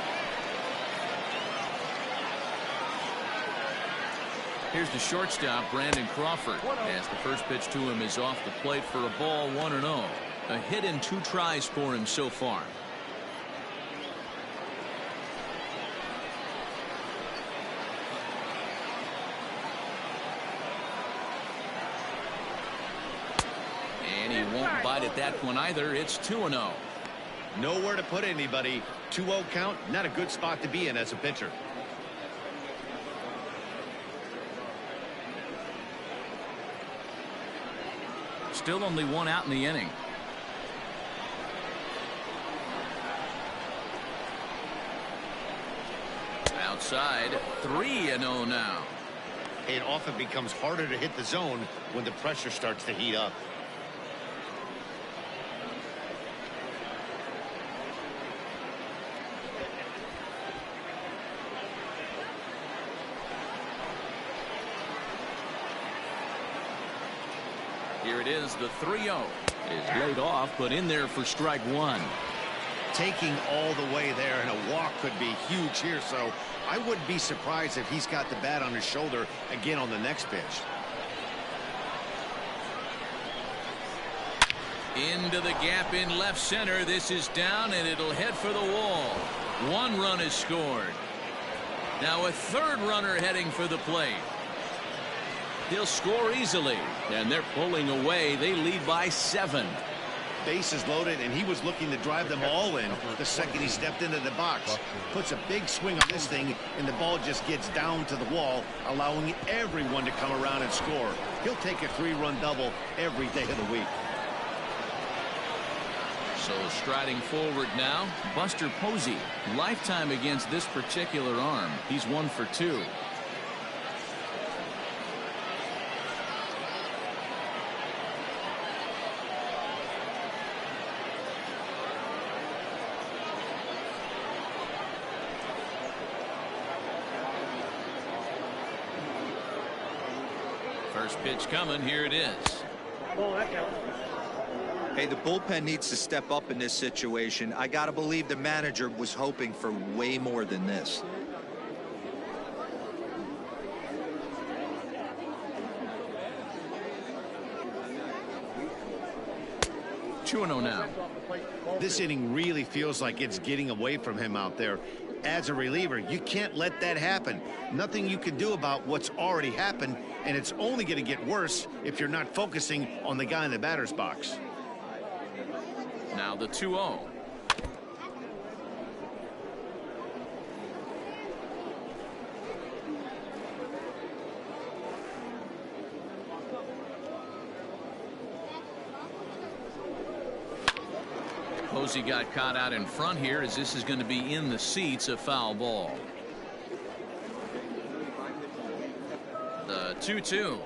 Here's the shortstop, Brandon Crawford, as the first pitch to him is off the plate for a ball 1-0. A hit in 2 tries for him so far. And he won't bite at that one either. It's 2-0. Nowhere to put anybody. 2-0 count, not a good spot to be in as a pitcher. Still only 1 out in the inning. Outside, 3-0 now. It often becomes harder to hit the zone when the pressure starts to heat up. Here it is, the 3-0 is laid off, but in there for strike 1. Taking all the way there, and a walk could be huge here, so I wouldn't be surprised if he's got the bat on his shoulder again on the next pitch. Into the gap in left center. This is down, and it'll head for the wall. 1 run is scored. Now a 3rd runner heading for the plate. He'll score easily, and they're pulling away. They lead by 7. Bases loaded, and he was looking to drive them all in the second he stepped into the box. Puts a big swing on this thing, and the ball just gets down to the wall, allowing everyone to come around and score. He'll take a 3-run double every day of the week. So striding forward now, Buster Posey. Lifetime against this particular arm. He's 1 for 2. First pitch coming. Here it is. Oh, that counts. Hey, the bullpen needs to step up in this situation. I got to believe the manager was hoping for way more than this. Now. This inning really feels like it's getting away from him out there. As a reliever, you can't let that happen. Nothing you can do about what's already happened, and it's only going to get worse if you're not focusing on the guy in the batter's box. Now the 2-0. Posey got caught out in front here, as this is going to be in the seats, a foul ball. The 2-2.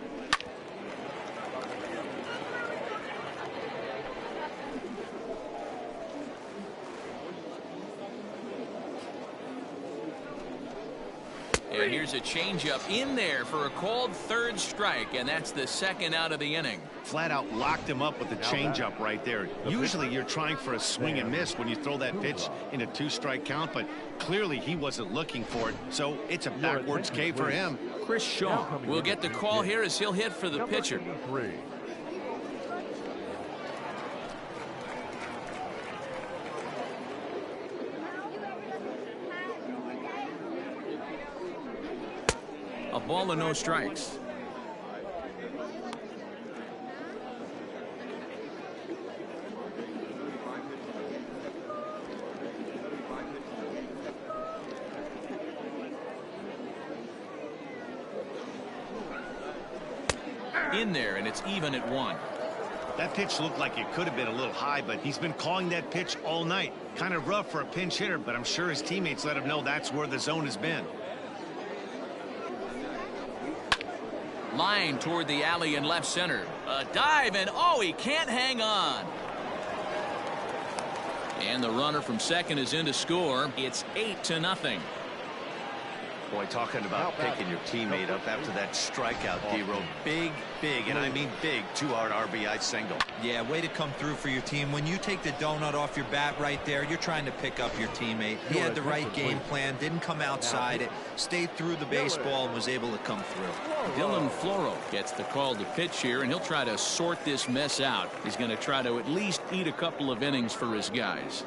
And here's a changeup in there for a called 3rd strike, and that's the 2nd out of the inning. Flat out locked him up with the changeup right there. Usually you're trying for a swing and miss when you throw that pitch in a 2-strike count, but clearly he wasn't looking for it, so it's a backwards K for him. Chris Shaw will get the call here as he'll hit for the pitcher. A ball and no strikes. In there, and it's even at 1. That pitch looked like it could have been a little high, but he's been calling that pitch all night. Kind of rough for a pinch hitter, but I'm sure his teammates let him know that's where the zone has been. Line toward the alley in left center. A dive, and oh, he can't hang on. And the runner from second is in to score. It's 8-0. Boy, talking about picking your teammate up after that strikeout, D-Row. Big, and I mean big, 2-out RBI single. Yeah, way to come through for your team. When you take the donut off your bat right there, you're trying to pick up your teammate. He had the right game plan, didn't come outside it, stayed through the baseball, and was able to come through. Dylan Floro gets the call to pitch here, and he'll try to sort this mess out. He's going to try to at least eat a couple of innings for his guys.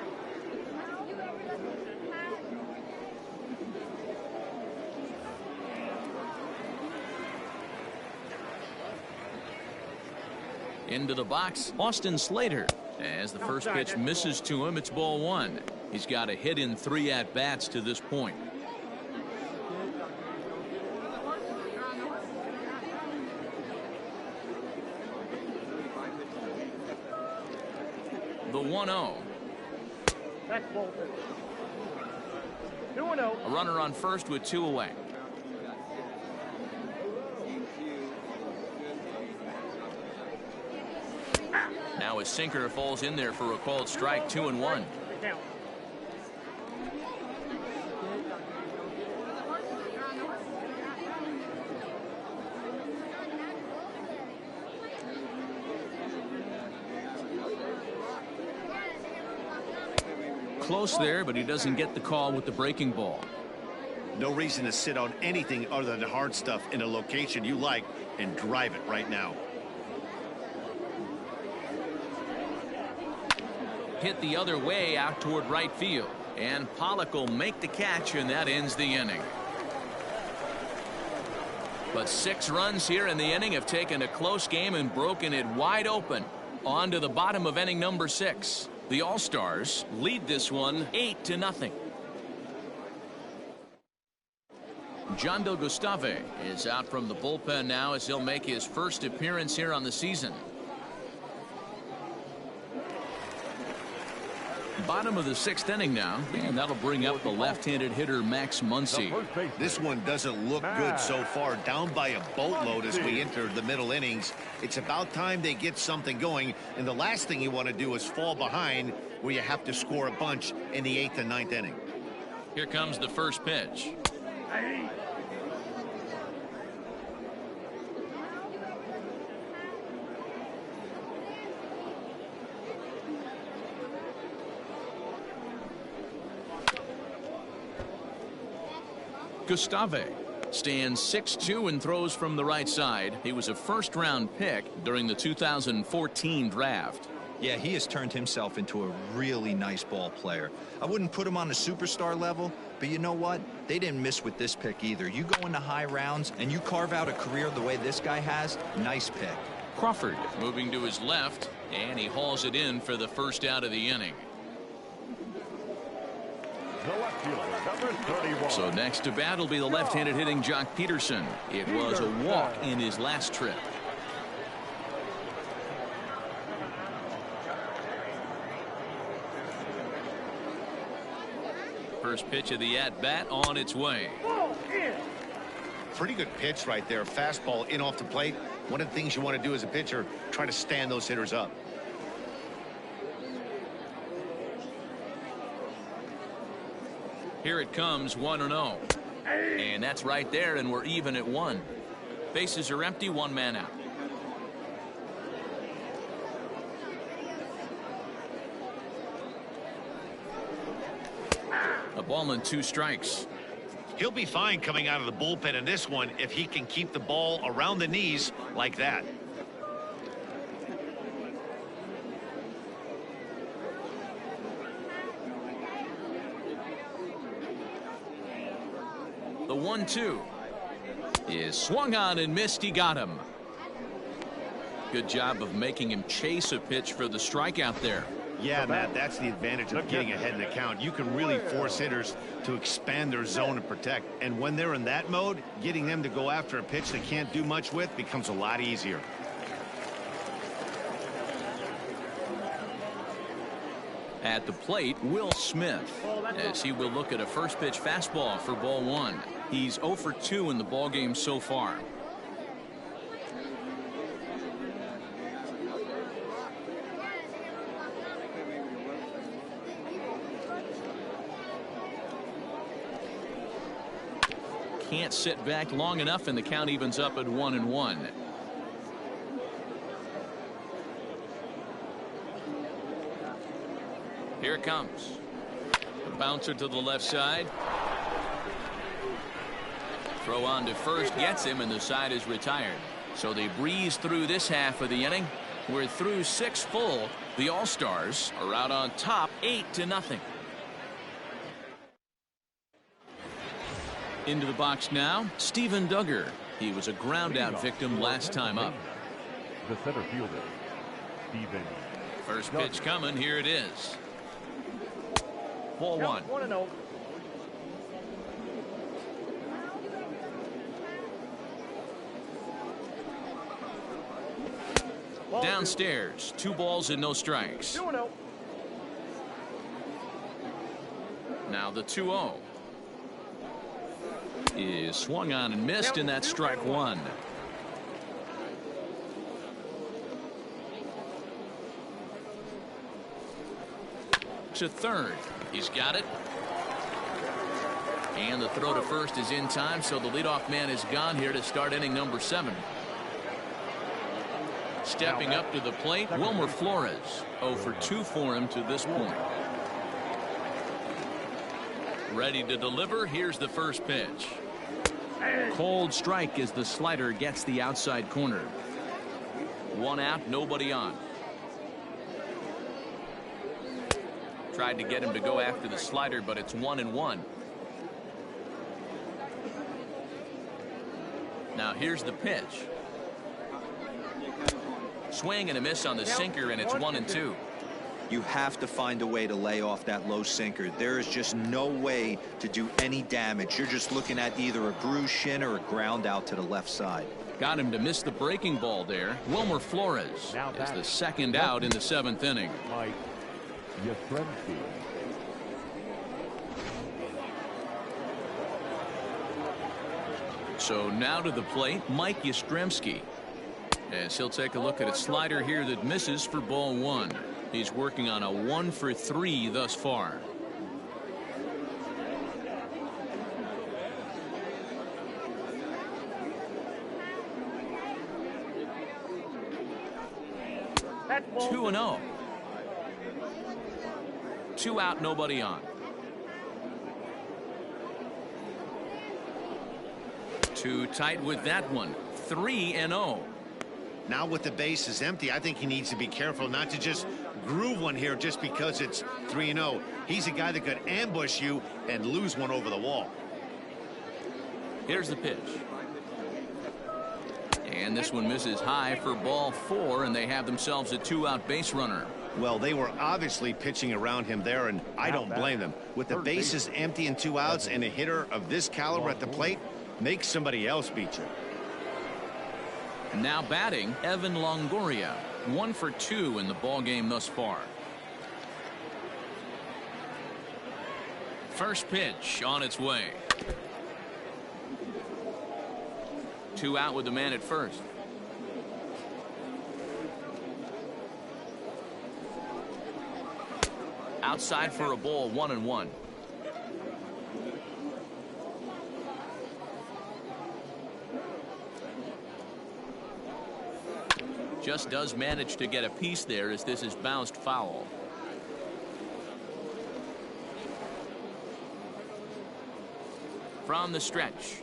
Into the box, Austin Slater. As the first pitch misses to him, it's ball 1. He's got a hit in 3 at-bats to this point. The 1-0. That's ball 2-0. A runner on first with 2 away. Now his sinker falls in there for a called strike. 2-1. Close there, but he doesn't get the call with the breaking ball. No reason to sit on anything other than hard stuff in a location you like and drive it right now. Hit the other way out toward right field, and Pollock will make the catch, and that ends the inning. But 6 runs here in the inning have taken a close game and broken it wide open. On to the bottom of inning number 6. The All-Stars lead this one 8-0. John Del Gustave is out from the bullpen now as he'll make his first appearance here on the season. Bottom of the 6th inning now, and that'll bring up the left-handed hitter Max Muncie. This one doesn't look good so far, down by a boatload as we enter the middle innings. It's about time they get something going, and the last thing you want to do is fall behind where you have to score a bunch in the 8th and 9th inning. Here comes the first pitch. Gustave stands 6'2" and throws from the right side. He was a first-round pick during the 2014 draft. Yeah, he has turned himself into a really nice ball player. I wouldn't put him on the superstar level, but you know what? They didn't miss with this pick either. You go into high rounds and you carve out a career the way this guy has, nice pick. Crawford moving to his left, and he hauls it in for the first out of the inning. The left fielder, number 31. So next to bat will be the left-handed hitting Jock Peterson. It was a walk in his last trip. First pitch of the at-bat on its way. Pretty good pitch right there. Fastball in off the plate. One of the things you want to do as a pitcher, try to stand those hitters up. Here it comes, 1-0. And that's right there, and we're even at 1. Bases are empty, 1 man out. A ball and 2 strikes. He'll be fine coming out of the bullpen in this one if he can keep the ball around the knees like that. The 1-2 is swung on and missed. He got him. Good job of making him chase a pitch for the strikeout there. Yeah, Matt, that's the advantage of getting ahead in the count. You can really force hitters to expand their zone and protect. And when they're in that mode, getting them to go after a pitch they can't do much with becomes a lot easier. At the plate, Will Smith, as he will look at a first pitch fastball for ball 1. He's 0 for 2 in the ballgame so far. can't sit back long enough, and the count evens up at 1-1. Here it comes. The bouncer to the left side. Throw on to first gets him, and the side is retired. So they breeze through this half of the inning. We're through 6 full. The All-Stars are out on top 8-0. Into the box now, Steven Duggar. He was a ground-out victim last time up. The center fielder, Steven. First pitch coming. Here it is. Ball 1. 1-0. Downstairs, 2 balls and no strikes. 2-0. Now the 2-0 is swung on and missed, and that's strike 1. To third. He's got it. And the throw to first is in time, so the leadoff man is gone here to start inning number 7. Stepping up to the plate, Wilmer Flores. 0 for 2 for him to this point. Ready to deliver. Here's the first pitch. Cold strike as the slider gets the outside corner. 1 out, nobody on. Tried to get him to go after the slider, but it's 1-1. Now here's the pitch. Swing and a miss on the sinker, and it's 1-2. You have to find a way to lay off that low sinker. There is just no way to do any damage. You're just looking at either a bruised shin or a ground out to the left side. Got him to miss the breaking ball there. Wilmer Flores is the second out in the 7th inning. Mike Yastrzemski. So now to the plate, Mike Yastrzemski. As he'll take a look at a slider here that misses for ball 1. He's working on a 1 for 3 thus far. That's ball 2-0. 2 out, nobody on. 2 tight with that one. 3-0. Now with the bases empty, I think he needs to be careful not to just groove one here just because it's 3-0. He's a guy that could ambush you and lose one over the wall. Here's the pitch. And this one misses high for ball 4, and they have themselves a 2-out base runner. Well, they were obviously pitching around him there, and I don't blame them. With the bases empty and 2 outs and a hitter of this caliber at the plate, make somebody else beat you. Now batting, Evan Longoria. 1 for 2 in the ball game thus far. First pitch on its way. 2 out with the man at first. Outside for a ball, 1-1. Just does manage to get a piece there as this is bounced foul. From the stretch.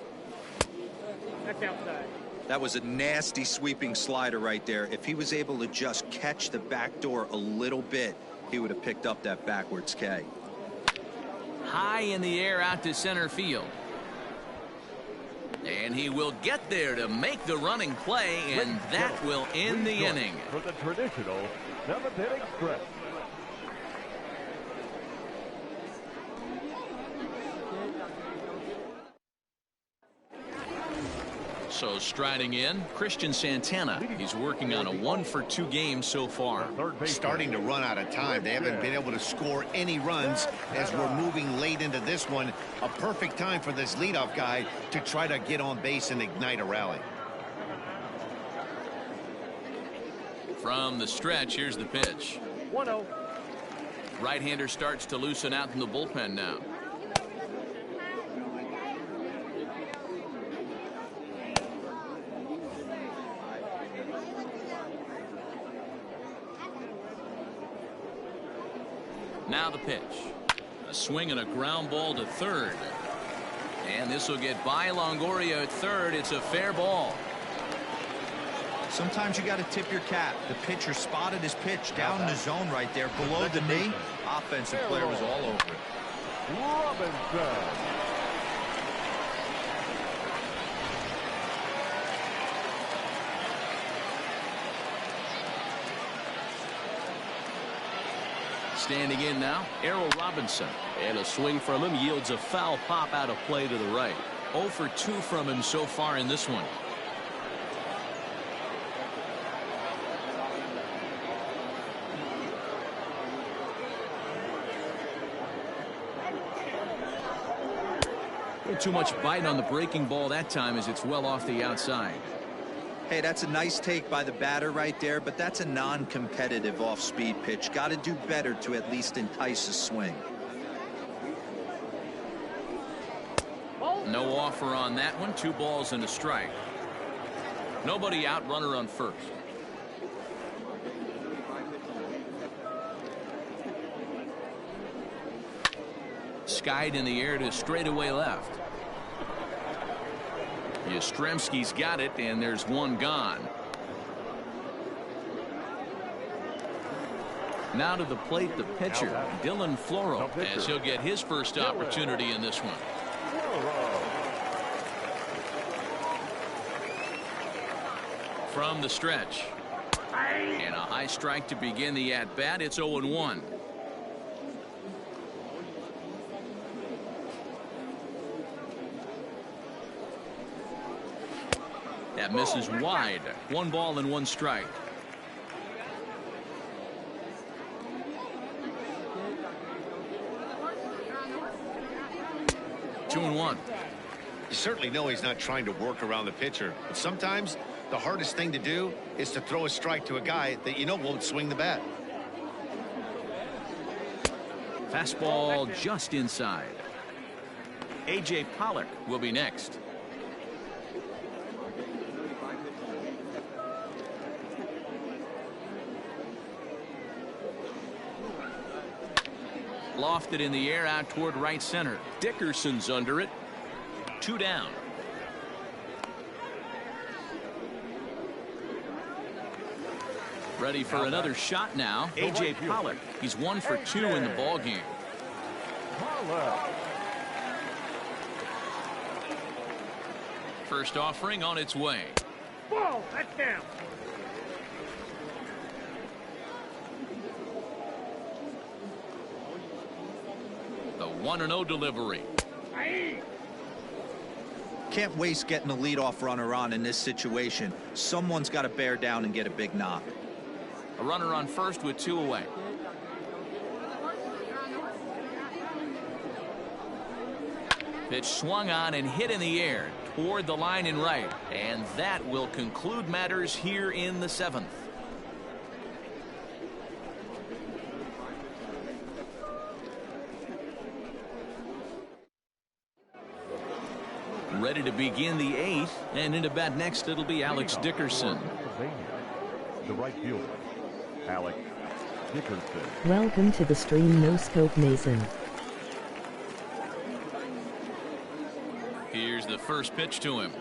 That's outside. That was a nasty sweeping slider right there. If he was able to just catch the back door a little bit, he would have picked up that backwards K. High in the air out to center field. And he will get there to make the running play, and that will end the inning. For the traditional 7th inning stretch. So striding in, Christian Santana. He's working on a 1 for 2 games so far. Starting to run out of time. They haven't been able to score any runs as we're moving late into this one. A perfect time for this leadoff guy to try to get on base and ignite a rally. From the stretch, here's the pitch. 1-0. Right-hander starts to loosen out in the bullpen now. Now the pitch. A swing and a ground ball to third. And this will get by Longoria at third. It's a fair ball. Sometimes you got to tip your cap. The pitcher spotted his pitch down in the zone right there below the knee. Offensive player was all over it. Robinson. Standing in now, Errol Robinson. And a swing from him yields a foul pop out of play to the right. 0 for 2 from him so far in this one. Too much bite on the breaking ball that time as it's well off the outside. Hey, that's a nice take by the batter right there, but that's a non-competitive off-speed pitch. Got to do better to at least entice a swing. No offer on that one. 2 balls and a strike. Nobody out, runner on first. Skied in the air to straightaway left. Yastrzemski's got it, and there's one gone. Now to the plate, the pitcher, Dylan Floro, as he'll get his first opportunity in this one. From the stretch. And a high strike to begin the at-bat. It's 0-1. That misses wide. 1 ball and 1 strike. Two and 1. You certainly know he's not trying to work around the pitcher, but sometimes the hardest thing to do is to throw a strike to a guy that you know won't swing the bat. Fastball just inside. A.J. Pollock will be next. Lofted in the air out toward right center. Dickerson's under it. 2 down. Ready for another shot now. A.J. Pollock. He's 1 for 2 in the ball game. First offering on its way. Ball, that's down. The 1-0 delivery. Can't waste getting a leadoff runner on in this situation. Someone's got to bear down and get a big knock. A runner on first with 2 away. Pitch swung on and hit in the air toward the line and right. And that will conclude matters here in the 7th. Ready to begin the 8th, and into bat next it'll be Alex Dickerson. The right fielder, Alex Dickerson. Welcome to the stream, No Scope Mason. Here's the first pitch to him.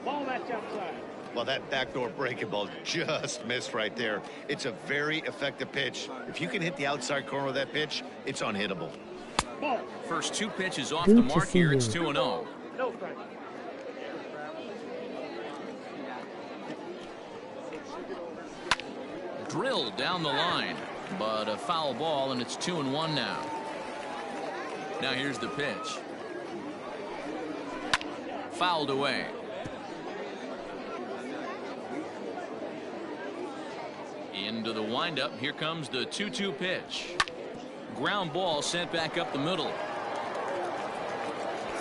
Ball, that's outside. Well, that backdoor breaking ball just missed right there. It's a very effective pitch. If you can hit the outside corner of that pitch, it's unhittable. Ball. First 2 pitches off Good the to mark see here. you. It's 2-0. No strike. Drilled down the line, but a foul ball, and it's 2-1 now. Now here's the pitch. Fouled away. Into the windup. Here comes the 2-2 pitch. Ground ball sent back up the middle.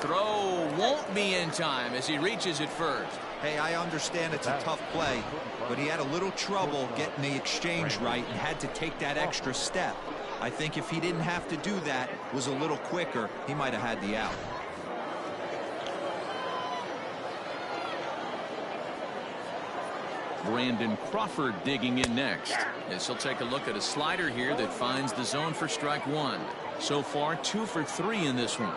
Throw won't be in time as he reaches it first. Hey, I understand it's a tough play, but he had a little trouble getting the exchange right and had to take that extra step. I think if he didn't have to do that, was a little quicker, he might have had the out. Brandon Crawford digging in next, as he'll take a look at a slider here that finds the zone for strike one. So far 2 for 3 in this one.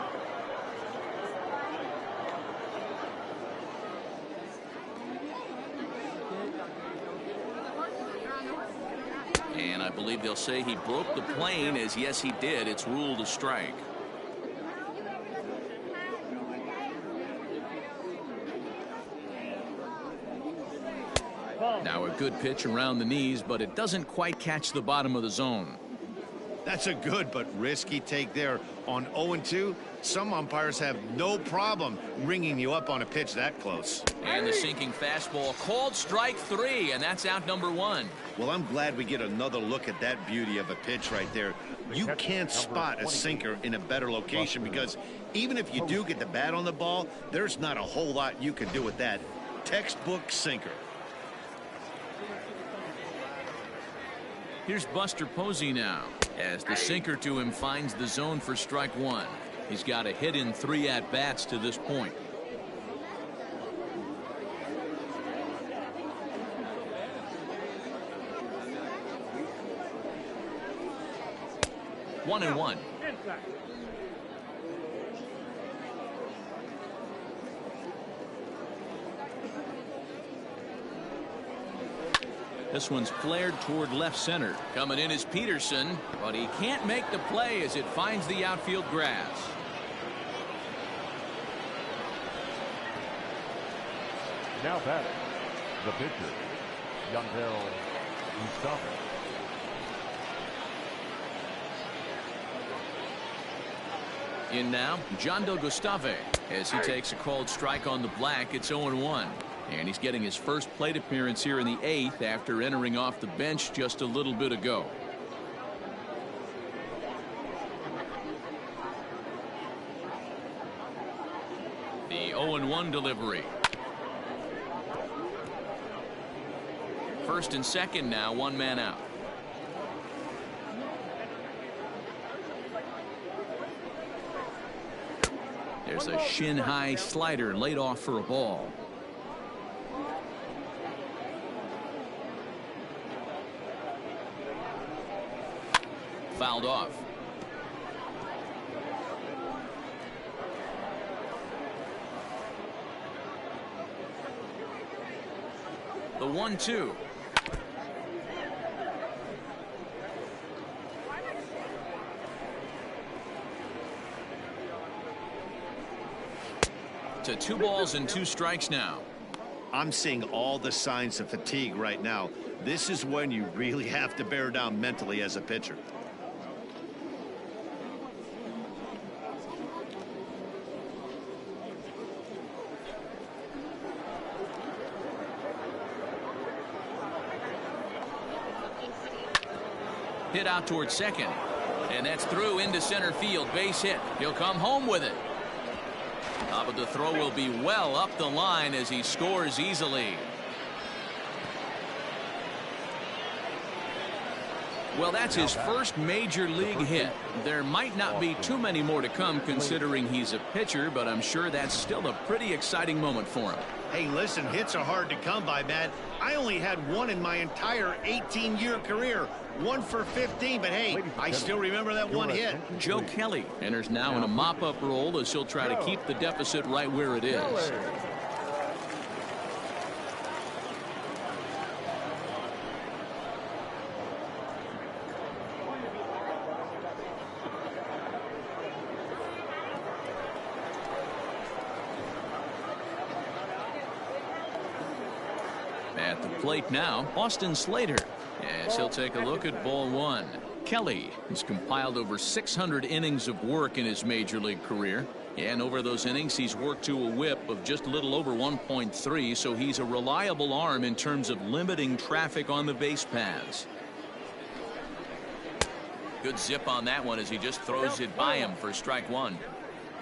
And I believe they'll say he broke the plane, as yes he did. It's ruled a strike. Now a good pitch around the knees, but it doesn't quite catch the bottom of the zone. That's a good but risky take there. On 0-2, some umpires have no problem ringing you up on a pitch that close. And the sinking fastball called strike 3, and that's out number 1. Well, I'm glad we get another look at that beauty of a pitch right there. You can't spot a sinker in a better location, because even if you do get the bat on the ball, there's not a whole lot you can do with that. Textbook sinker. Here's Buster Posey now, as the sinker to him finds the zone for strike 1. He's got a hit in 3 at-bats to this point. One and one. This one's flared toward left center. Coming in is Peterson, but he can't make the play as it finds the outfield grass. Now batting, the pitcher, Untitled Chapter. In now, John Del Gustave, as he takes a called strike on the black. It's 0-1. And he's getting his first plate appearance here in the 8th after entering off the bench just a little bit ago. The 0-1 delivery. First and second now, 1 man out. There's a shin-high slider laid off for a ball. Fouled off. The 1-2. To 2 balls and 2 strikes now. I'm seeing all the signs of fatigue right now. This is when you really have to bear down mentally as a pitcher. Hit out towards second, and that's through into center field. Base hit. He'll come home with it. But the throw will be well up the line as he scores easily. Well, that's his first major league hit. There might not be too many more to come, considering he's a pitcher, but I'm sure that's still a pretty exciting moment for him. Hey, listen, hits are hard to come by, Matt. I only had one in my entire 18-year career. 1 for 15, but hey, I still remember that one hit. Joe Kelly enters now in a mop-up role as he'll try to keep the deficit right where it is. At the plate now, Austin Slater, as he'll take a look at ball 1. Kelly has compiled over 600 innings of work in his major league career, and over those innings he's worked to a whip of just a little over 1.3, so he's a reliable arm in terms of limiting traffic on the base paths. Good zip on that one as he just throws it by him for strike 1.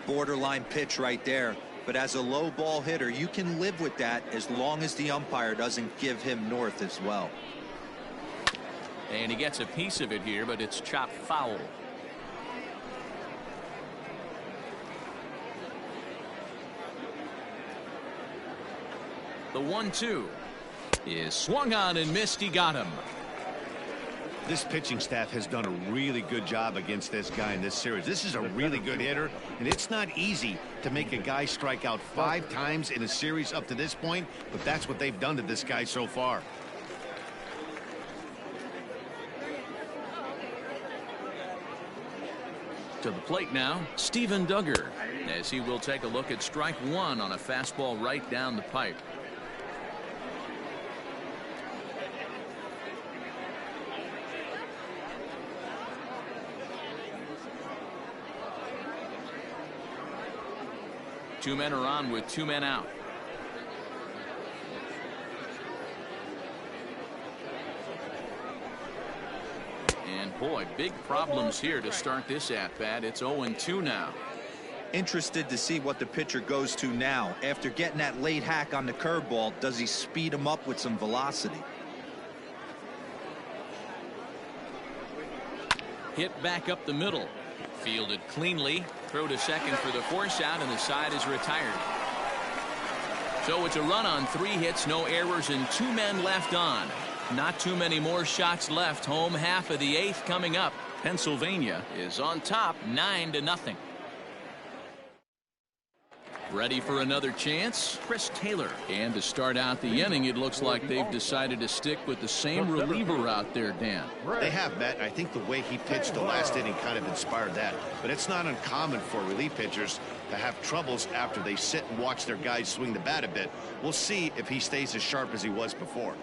Borderline pitch right there. But as a low ball hitter, you can live with that as long as the umpire doesn't give him north as well. And he gets a piece of it here, but it's chopped foul. The 1-2. is swung on and missed. He got him. This pitching staff has done a really good job against this guy in this series. This is a really good hitter, and it's not easy to make a guy strike out 5 times in a series up to this point, but that's what they've done to this guy so far. To the plate now, Steven Duggar, as he will take a look at strike 1 on a fastball right down the pipe. Two men are on with 2 men out. And boy, big problems here to start this at bat. It's 0-2 now. Interested to see what the pitcher goes to now. After getting that late hack on the curveball, does he speed him up with some velocity? Hit back up the middle. Fielded cleanly. Throw to second for the force out, and the side is retired. So it's a run on 3 hits, no errors, and 2 men left on. Not too many more shots left. Home half of the 8th coming up. Pennsylvania is on top 9-0. Ready for another chance? Chris Taylor. And to start out the inning, it looks like they've decided to stick with the same reliever out there, Dan. They have, Matt. I think the way he pitched the last inning kind of inspired that. But it's not uncommon for relief pitchers to have troubles after they sit and watch their guys swing the bat a bit. We'll see if he stays as sharp as he was before.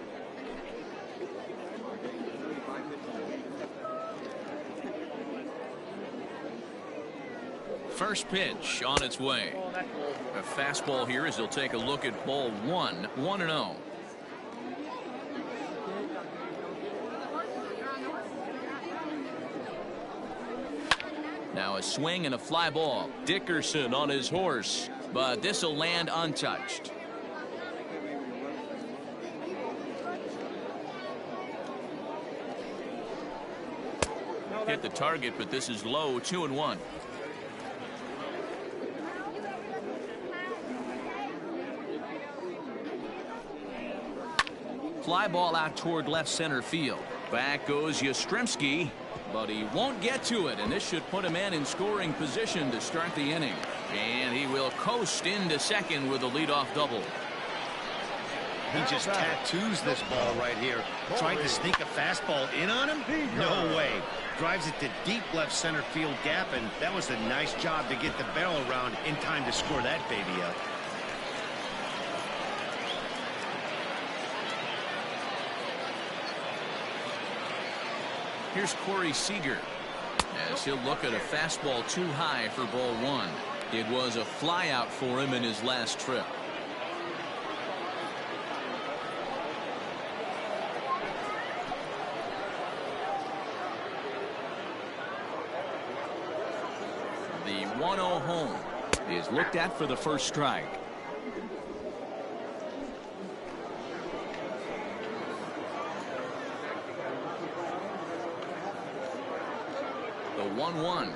First pitch on its way. A fastball here as he'll take a look at ball 1, 1-0. Now a swing and a fly ball. Dickerson on his horse, but this will land untouched. Hit the target, but this is low. 2-1. Fly ball out toward left center field. Back goes Yastrzemski, but he won't get to it, and this should put a man in scoring position to start the inning. And he will coast into second with a leadoff double. He just tattoos this ball right here. Trying to sneak a fastball in on him? No way. Drives it to deep left center field gap, and that was a nice job to get the barrel around in time to score that baby up. Here's Corey Seager as he'll look at a fastball too high for ball 1. It was a fly out for him in his last trip. The 1-0 home is looked at for the first strike. The 1-1.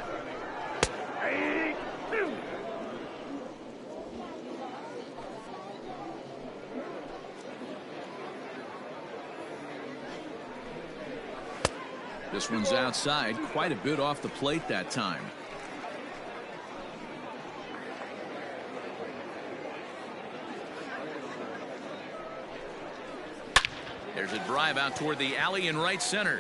This one's outside, quite a bit off the plate that time. There's a drive out toward the alley in right center.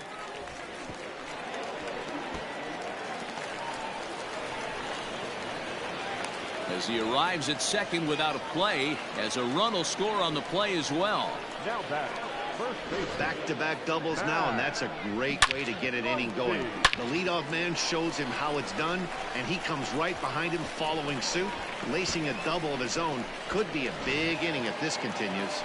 As he arrives at second without a play, as a run will score on the play as well. Now back. Back-to-back doubles now, and that's a great way to get an inning going. The leadoff man shows him how it's done, and he comes right behind him following suit. Lacing a double of his own could be a big inning if this continues.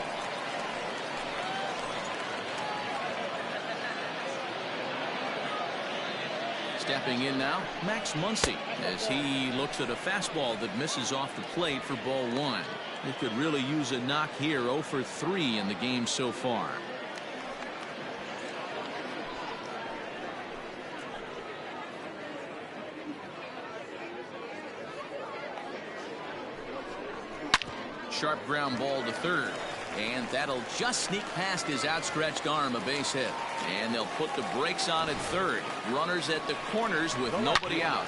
Stepping in now, Max Muncie, as he looks at a fastball that misses off the plate for ball 1. He could really use a knock here. 0 for 3 in the game so far. Sharp ground ball to third. And that'll just sneak past his outstretched arm, a base hit. And they'll put the brakes on at third. Runners at the corners with nobody out.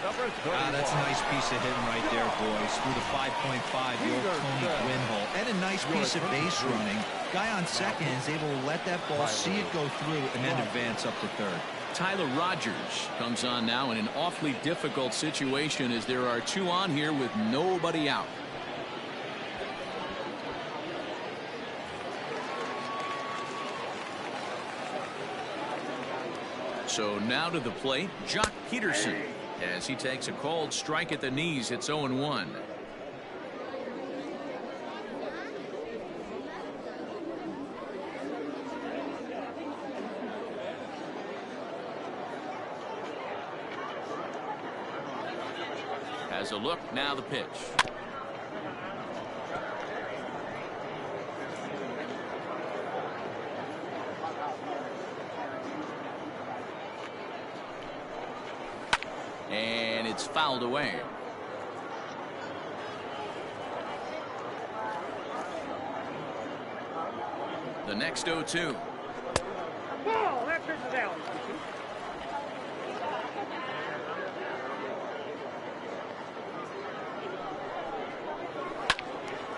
That's a nice piece of hitting right there, boys. Through the 5.5, the old Tony Gwynn hole. And a nice piece of base running. Guy on second is able to let that ball, see it go through, and then advance up to third. Tyler Rogers comes on now in an awfully difficult situation as there are two on here with nobody out. So now to the plate, Jock Peterson, as he takes a called strike at the knees. It's 0-1. Has a look, now the pitch. And it's fouled away. The next 0-2. Ball, that pitch is out.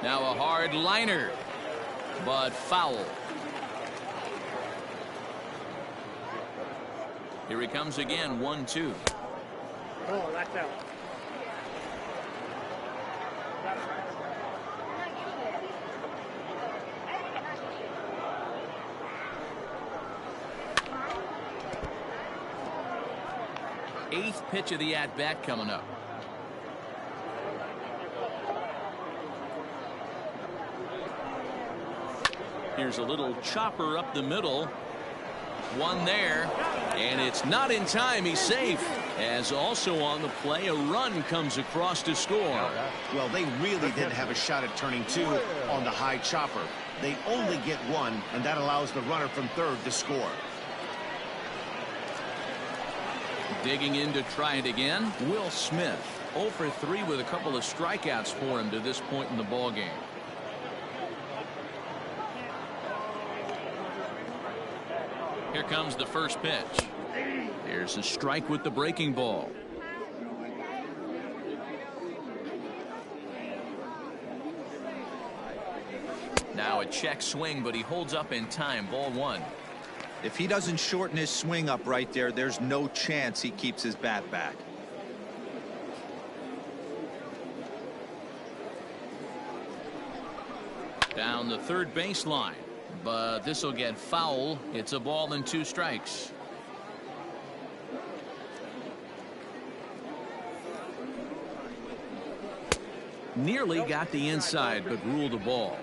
Now a hard liner, but foul. Here he comes again, 1-2. Oh, that's out. Eighth pitch of the at-bat coming up. Here's a little chopper up the middle. One there, and it's not in time. He's safe. As also on the play, a run comes across to score. Well, they really didn't have a shot at turning two on the high chopper. They only get one, and that allows the runner from third to score. Digging in to try it again, Will Smith. 0 for 3 with a couple of strikeouts for him to this point in the ball game. Here comes the first pitch. Here's a strike with the breaking ball. Now a check swing, but he holds up in time. Ball 1. If he doesn't shorten his swing up right there, there's no chance he keeps his bat back. Down the third baseline. But this will get foul. It's a ball and 2 strikes. Nearly got the inside, but ruled a ball.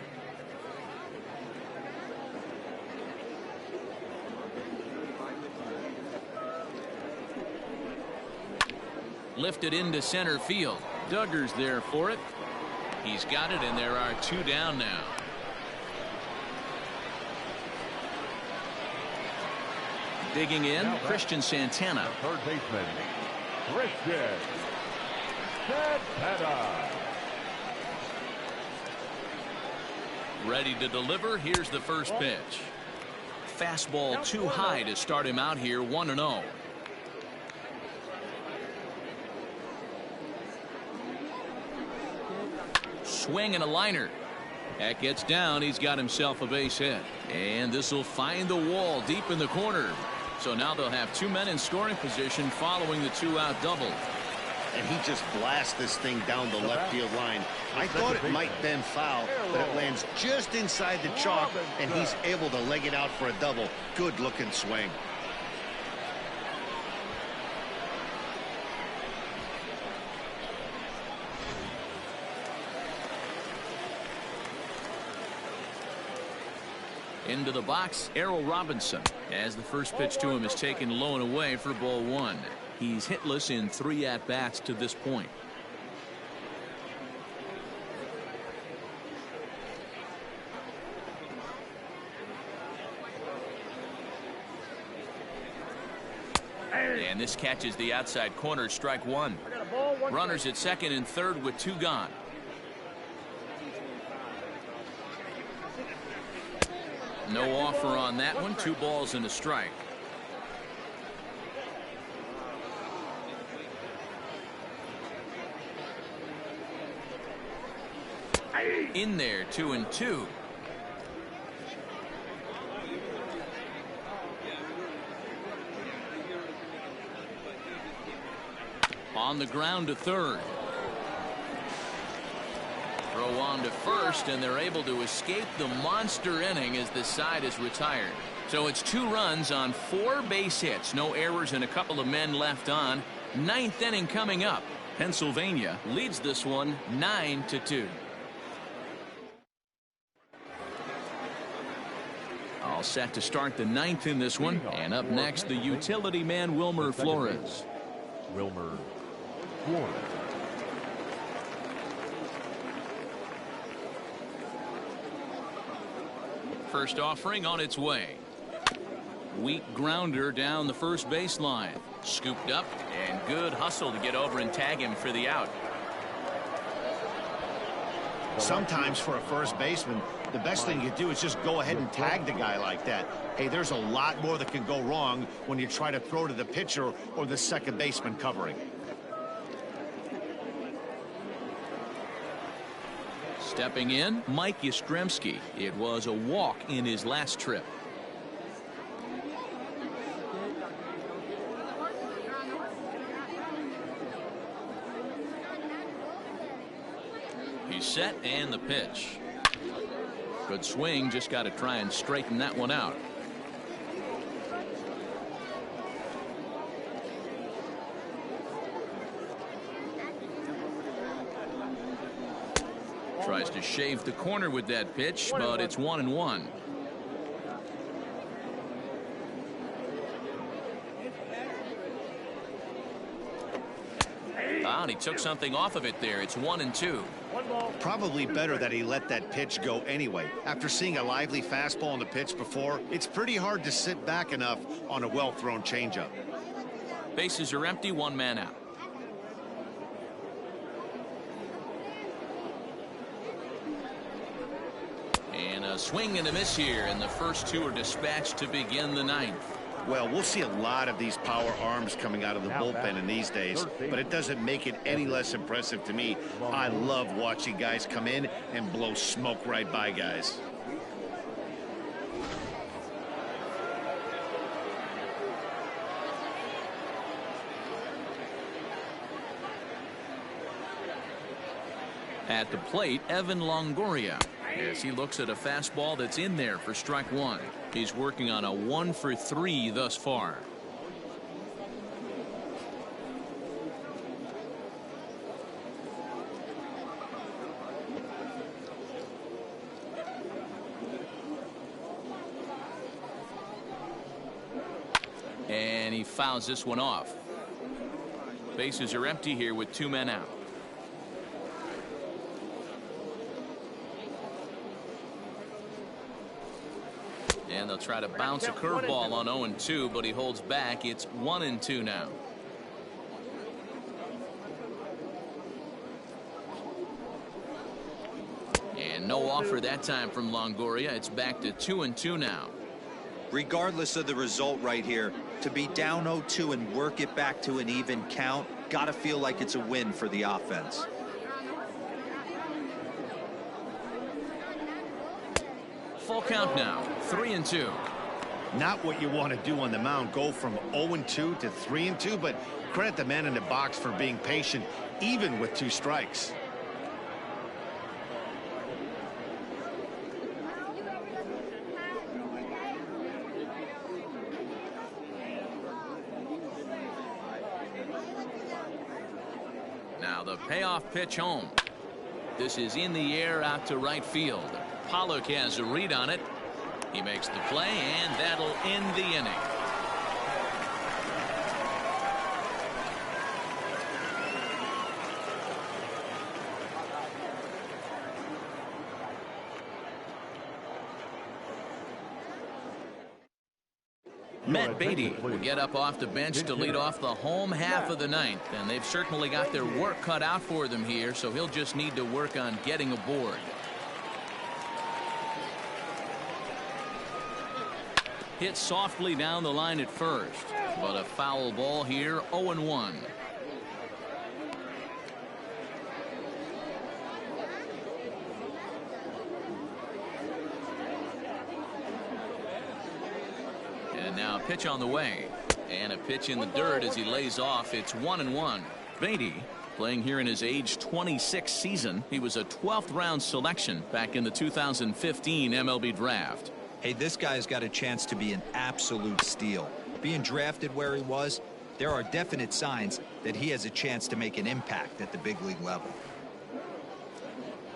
Lifted into center field. Duggar's there for it. He's got it, and there are 2 down now. Digging in, Christian Santana. Third baseman, Christian Santana. Ready to deliver. Here's the first pitch. Fastball too high to start him out here, 1-0. Swing and a liner. That gets down. He's got himself a base hit. And this will find the wall deep in the corner. So now they'll have 2 men in scoring position following the 2-out double. And he just blasts this thing down the left field line. I thought it might been foul, but it lands just inside the chalk, and he's able to leg it out for a double. Good looking swing. Into the box, Errol Robinson, as the first pitch to him is taken low and away for ball 1. He's hitless in 3 at-bats to this point. And this catches the outside corner, strike 1. Runners at second and third with 2 gone. No offer on that one. 2 balls and a strike. In there, 2-2. On the ground to third. Throw on to first, and they're able to escape the monster inning as this side is retired. So it's 2 runs on 4 base hits. No errors and a couple of men left on. 9th inning coming up. Pennsylvania leads this one 9-2. All set to start the 9th in this one. And up next, the utility man, Wilmer Flores. Wilmer Flores. First offering on its way. Weak grounder down the first baseline. Scooped up, and good hustle to get over and tag him for the out. Sometimes for a first baseman, the best thing you do is just go ahead and tag the guy like that. Hey, there's a lot more that can go wrong when you try to throw to the pitcher or the second baseman covering. Stepping in, Mike Yastrzemski. It was a walk in his last trip. He's set, and the pitch. Good swing, just got to try and straighten that one out. Tries to shave the corner with that pitch, but it's 1-1. And he took something off of it there. It's 1-2. Probably better that he let that pitch go anyway. After seeing a lively fastball on the pitch before, it's pretty hard to sit back enough on a well-thrown changeup. Bases are empty, 1 man out. And a swing and a miss here, and the first 2 are dispatched to begin the 9th. Well, we'll see a lot of these power arms coming out of the bullpen in these days, but it doesn't make it any less impressive to me. I love watching guys come in and blow smoke right by guys. At the plate, Evan Longoria. As he looks at a fastball that's in there for strike 1. He's working on a 1 for 3 thus far. And he fouls this one off. Bases are empty here with 2 men out. And they'll try to bounce a curveball on 0-2, but he holds back. It's 1-2 now. And no offer that time from Longoria. It's back to 2-2 now. Regardless of the result right here, to be down 0-2 and work it back to an even count, gotta feel like it's a win for the offense. Full count now, 3-2. Not what you want to do on the mound, go from 0-2 to 3-2, but credit the man in the box for being patient, even with 2 strikes. Now the payoff pitch home. This is in the air out to right field. Pollock has a read on it. He makes the play, and that'll end the inning. Matt Beatty will get up off the bench to lead off the home half of the 9th, and they've certainly got their work cut out for them here, so he'll just need to work on getting aboard. Hit softly down the line at first, but a foul ball here. 0-1. And now a pitch on the way, and a pitch in the dirt as he lays off. It's 1-1. Beatty playing here in his age 26 season. He was a 12th round selection back in the 2015 MLB draft. Hey, this guy's got a chance to be an absolute steal. Being drafted where he was, there are definite signs that he has a chance to make an impact at the big league level.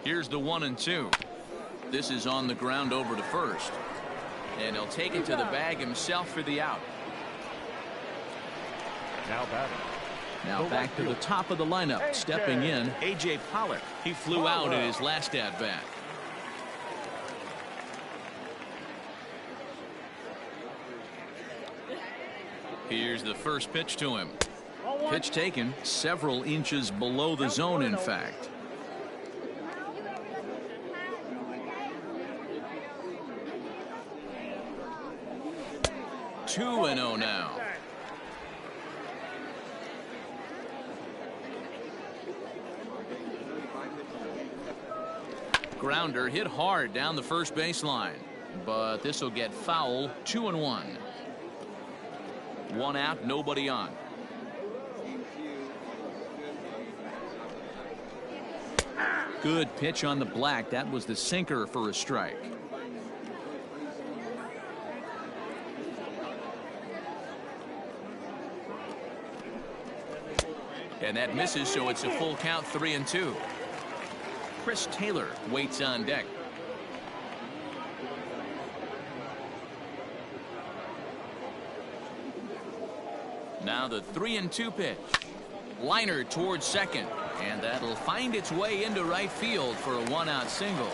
Here's the 1-2. This is on the ground over to first, and he'll take it to the bag himself for the out. Now batting. Now back to the top of the lineup. Stepping in, A.J. Pollock. He flew out in his last at-bat. Here's the first pitch to him. Pitch taken several inches below the zone, in fact. Two 2-0 now. Grounder hit hard down the first baseline, but this will get foul. 2-1. One out, nobody on. Good pitch on the black. That was the sinker for a strike. And that misses, so it's a full count. 3-2. Chris Taylor waits on deck. Now the 3-2 pitch. Liner towards second, and that'll find its way into right field for a one-out single.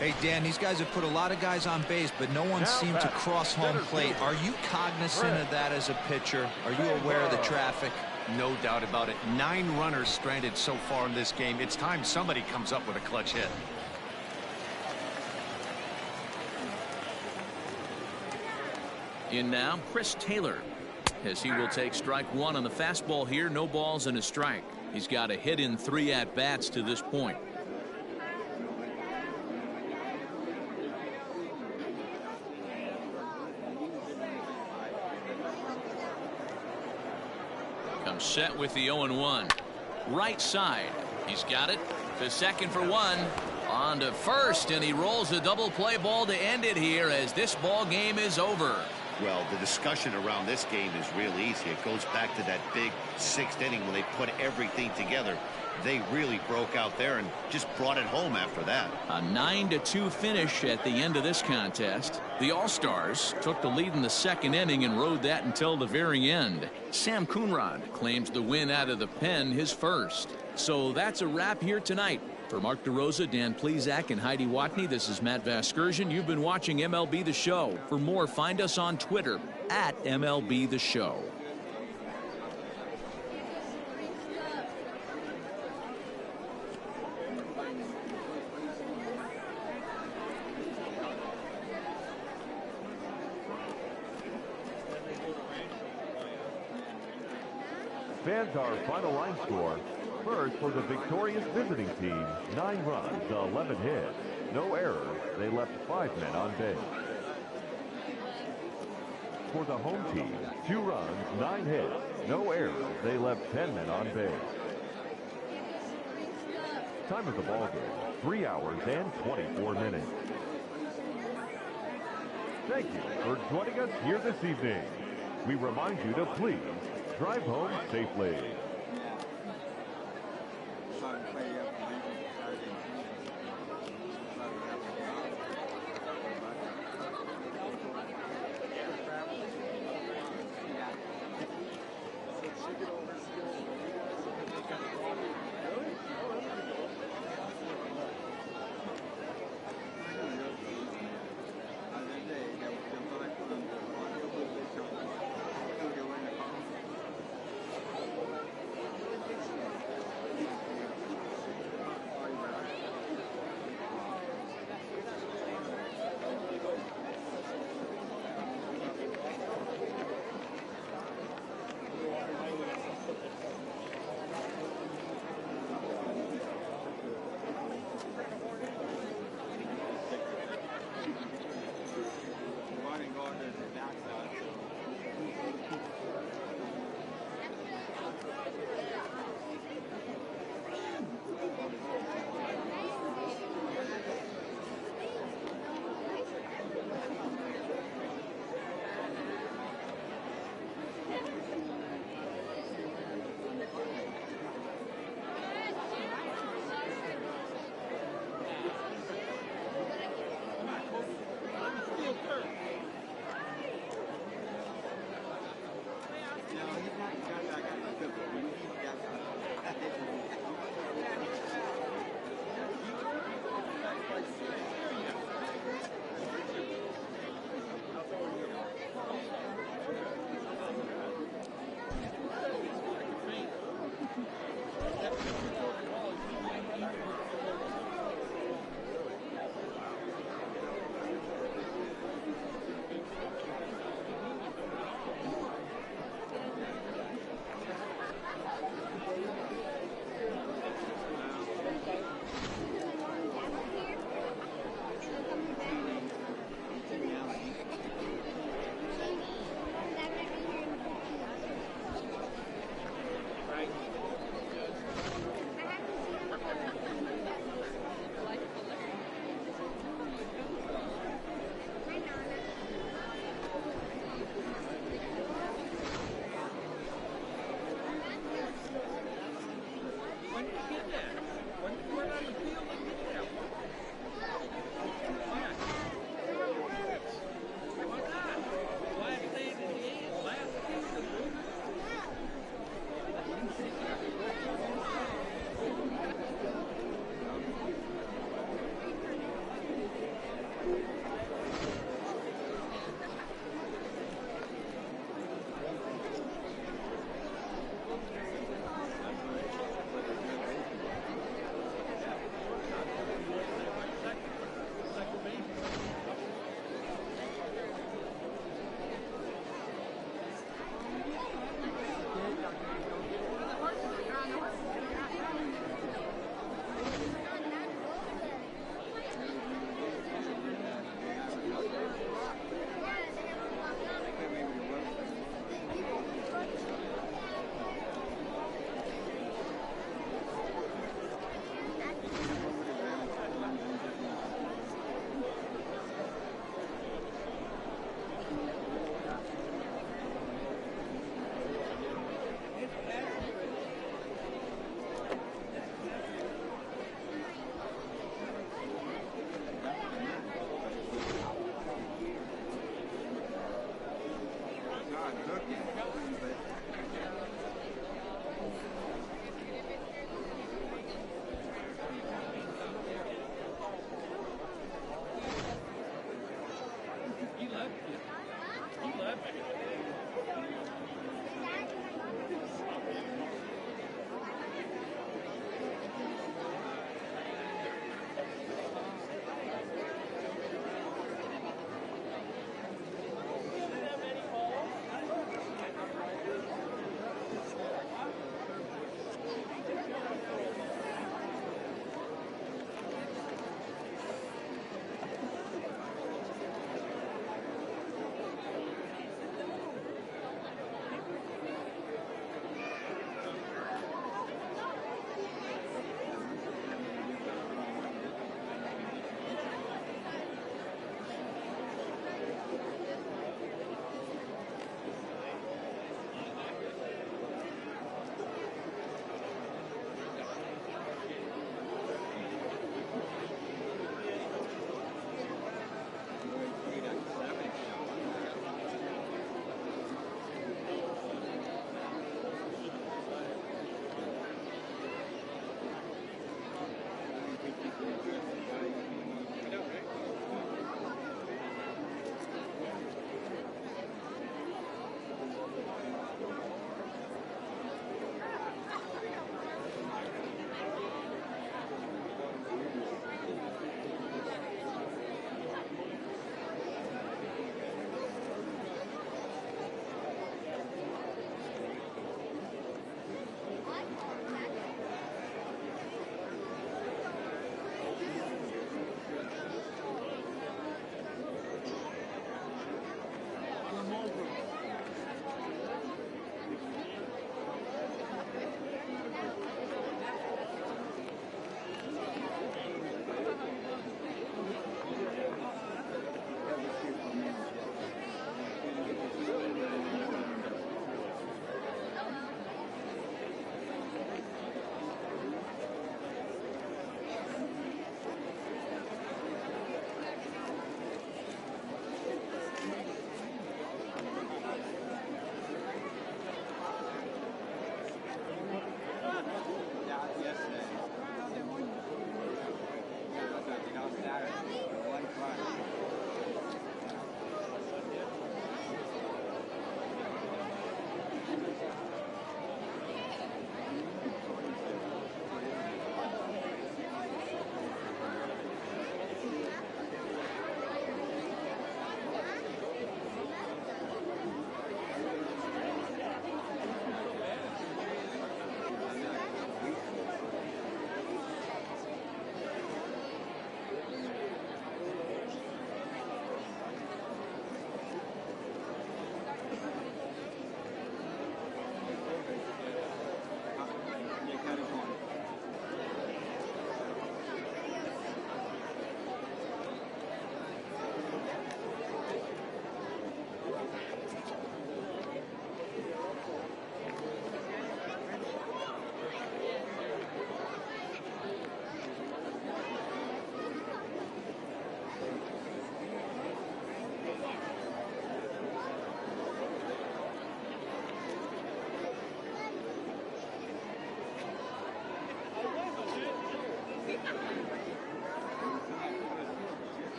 Hey, Dan, these guys have put a lot of guys on base, but no one seemed to cross home plate. Are you cognizant of that as a pitcher? Are you aware of the traffic? No doubt about it. 9 runners stranded so far in this game. It's time somebody comes up with a clutch hit. In now, Chris Taylor, as he will take strike one on the fastball here. No balls and a strike. He's got a hit in 3 at-bats to this point. Comes set with the 0-1. Right side. He's got it to second for one. On to first, and he rolls a double play ball to end it here as this ball game is over. Well, the discussion around this game is real easy. It goes back to that big 6th inning when they put everything together. They really broke out there and just brought it home after that. A 9-2 finish at the end of this contest. The All-Stars took the lead in the 2nd inning and rode that until the very end. Sam Coonrod claims the win out of the pen, his first. So that's a wrap here tonight. For Mark DeRosa, Dan Plesac, and Heidi Watney, this is Matt Vasgersian. You've been watching MLB The Show. For more, find us on Twitter at MLB The Show. Fans, our final line score. First, for the victorious visiting team, 9 runs, 11 hits, no errors. They left 5 men on base. For the home team, 2 runs, 9 hits, no errors. They left 10 men on base. Time of the ball game, 3 hours and 24 minutes. Thank you for joining us here this evening. We remind you to please drive home safely.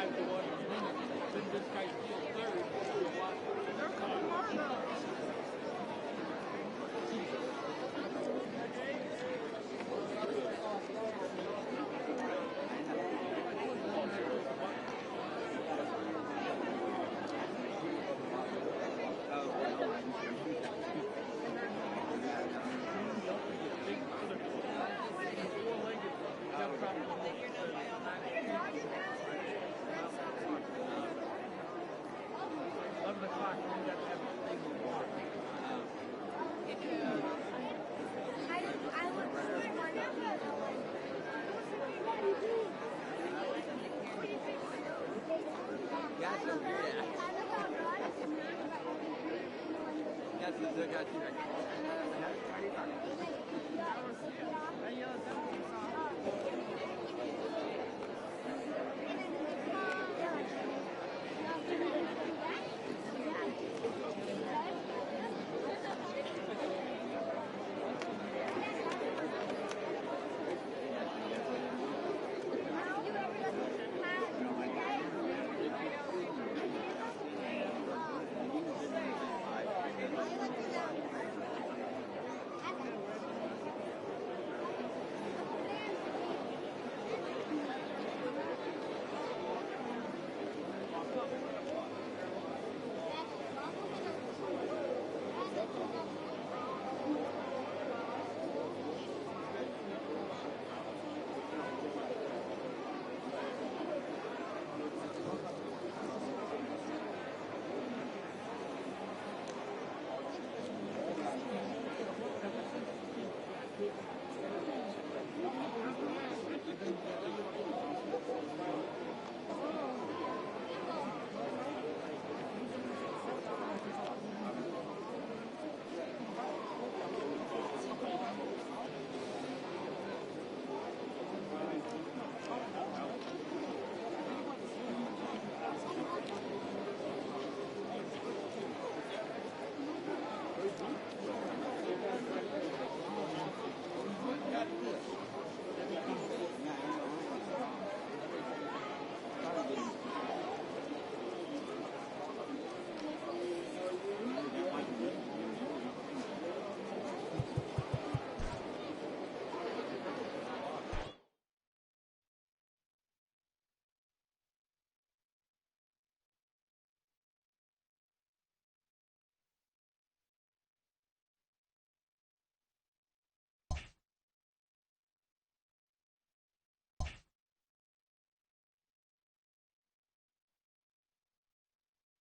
5 to 1. Then this guy steals third. They're coming hard now.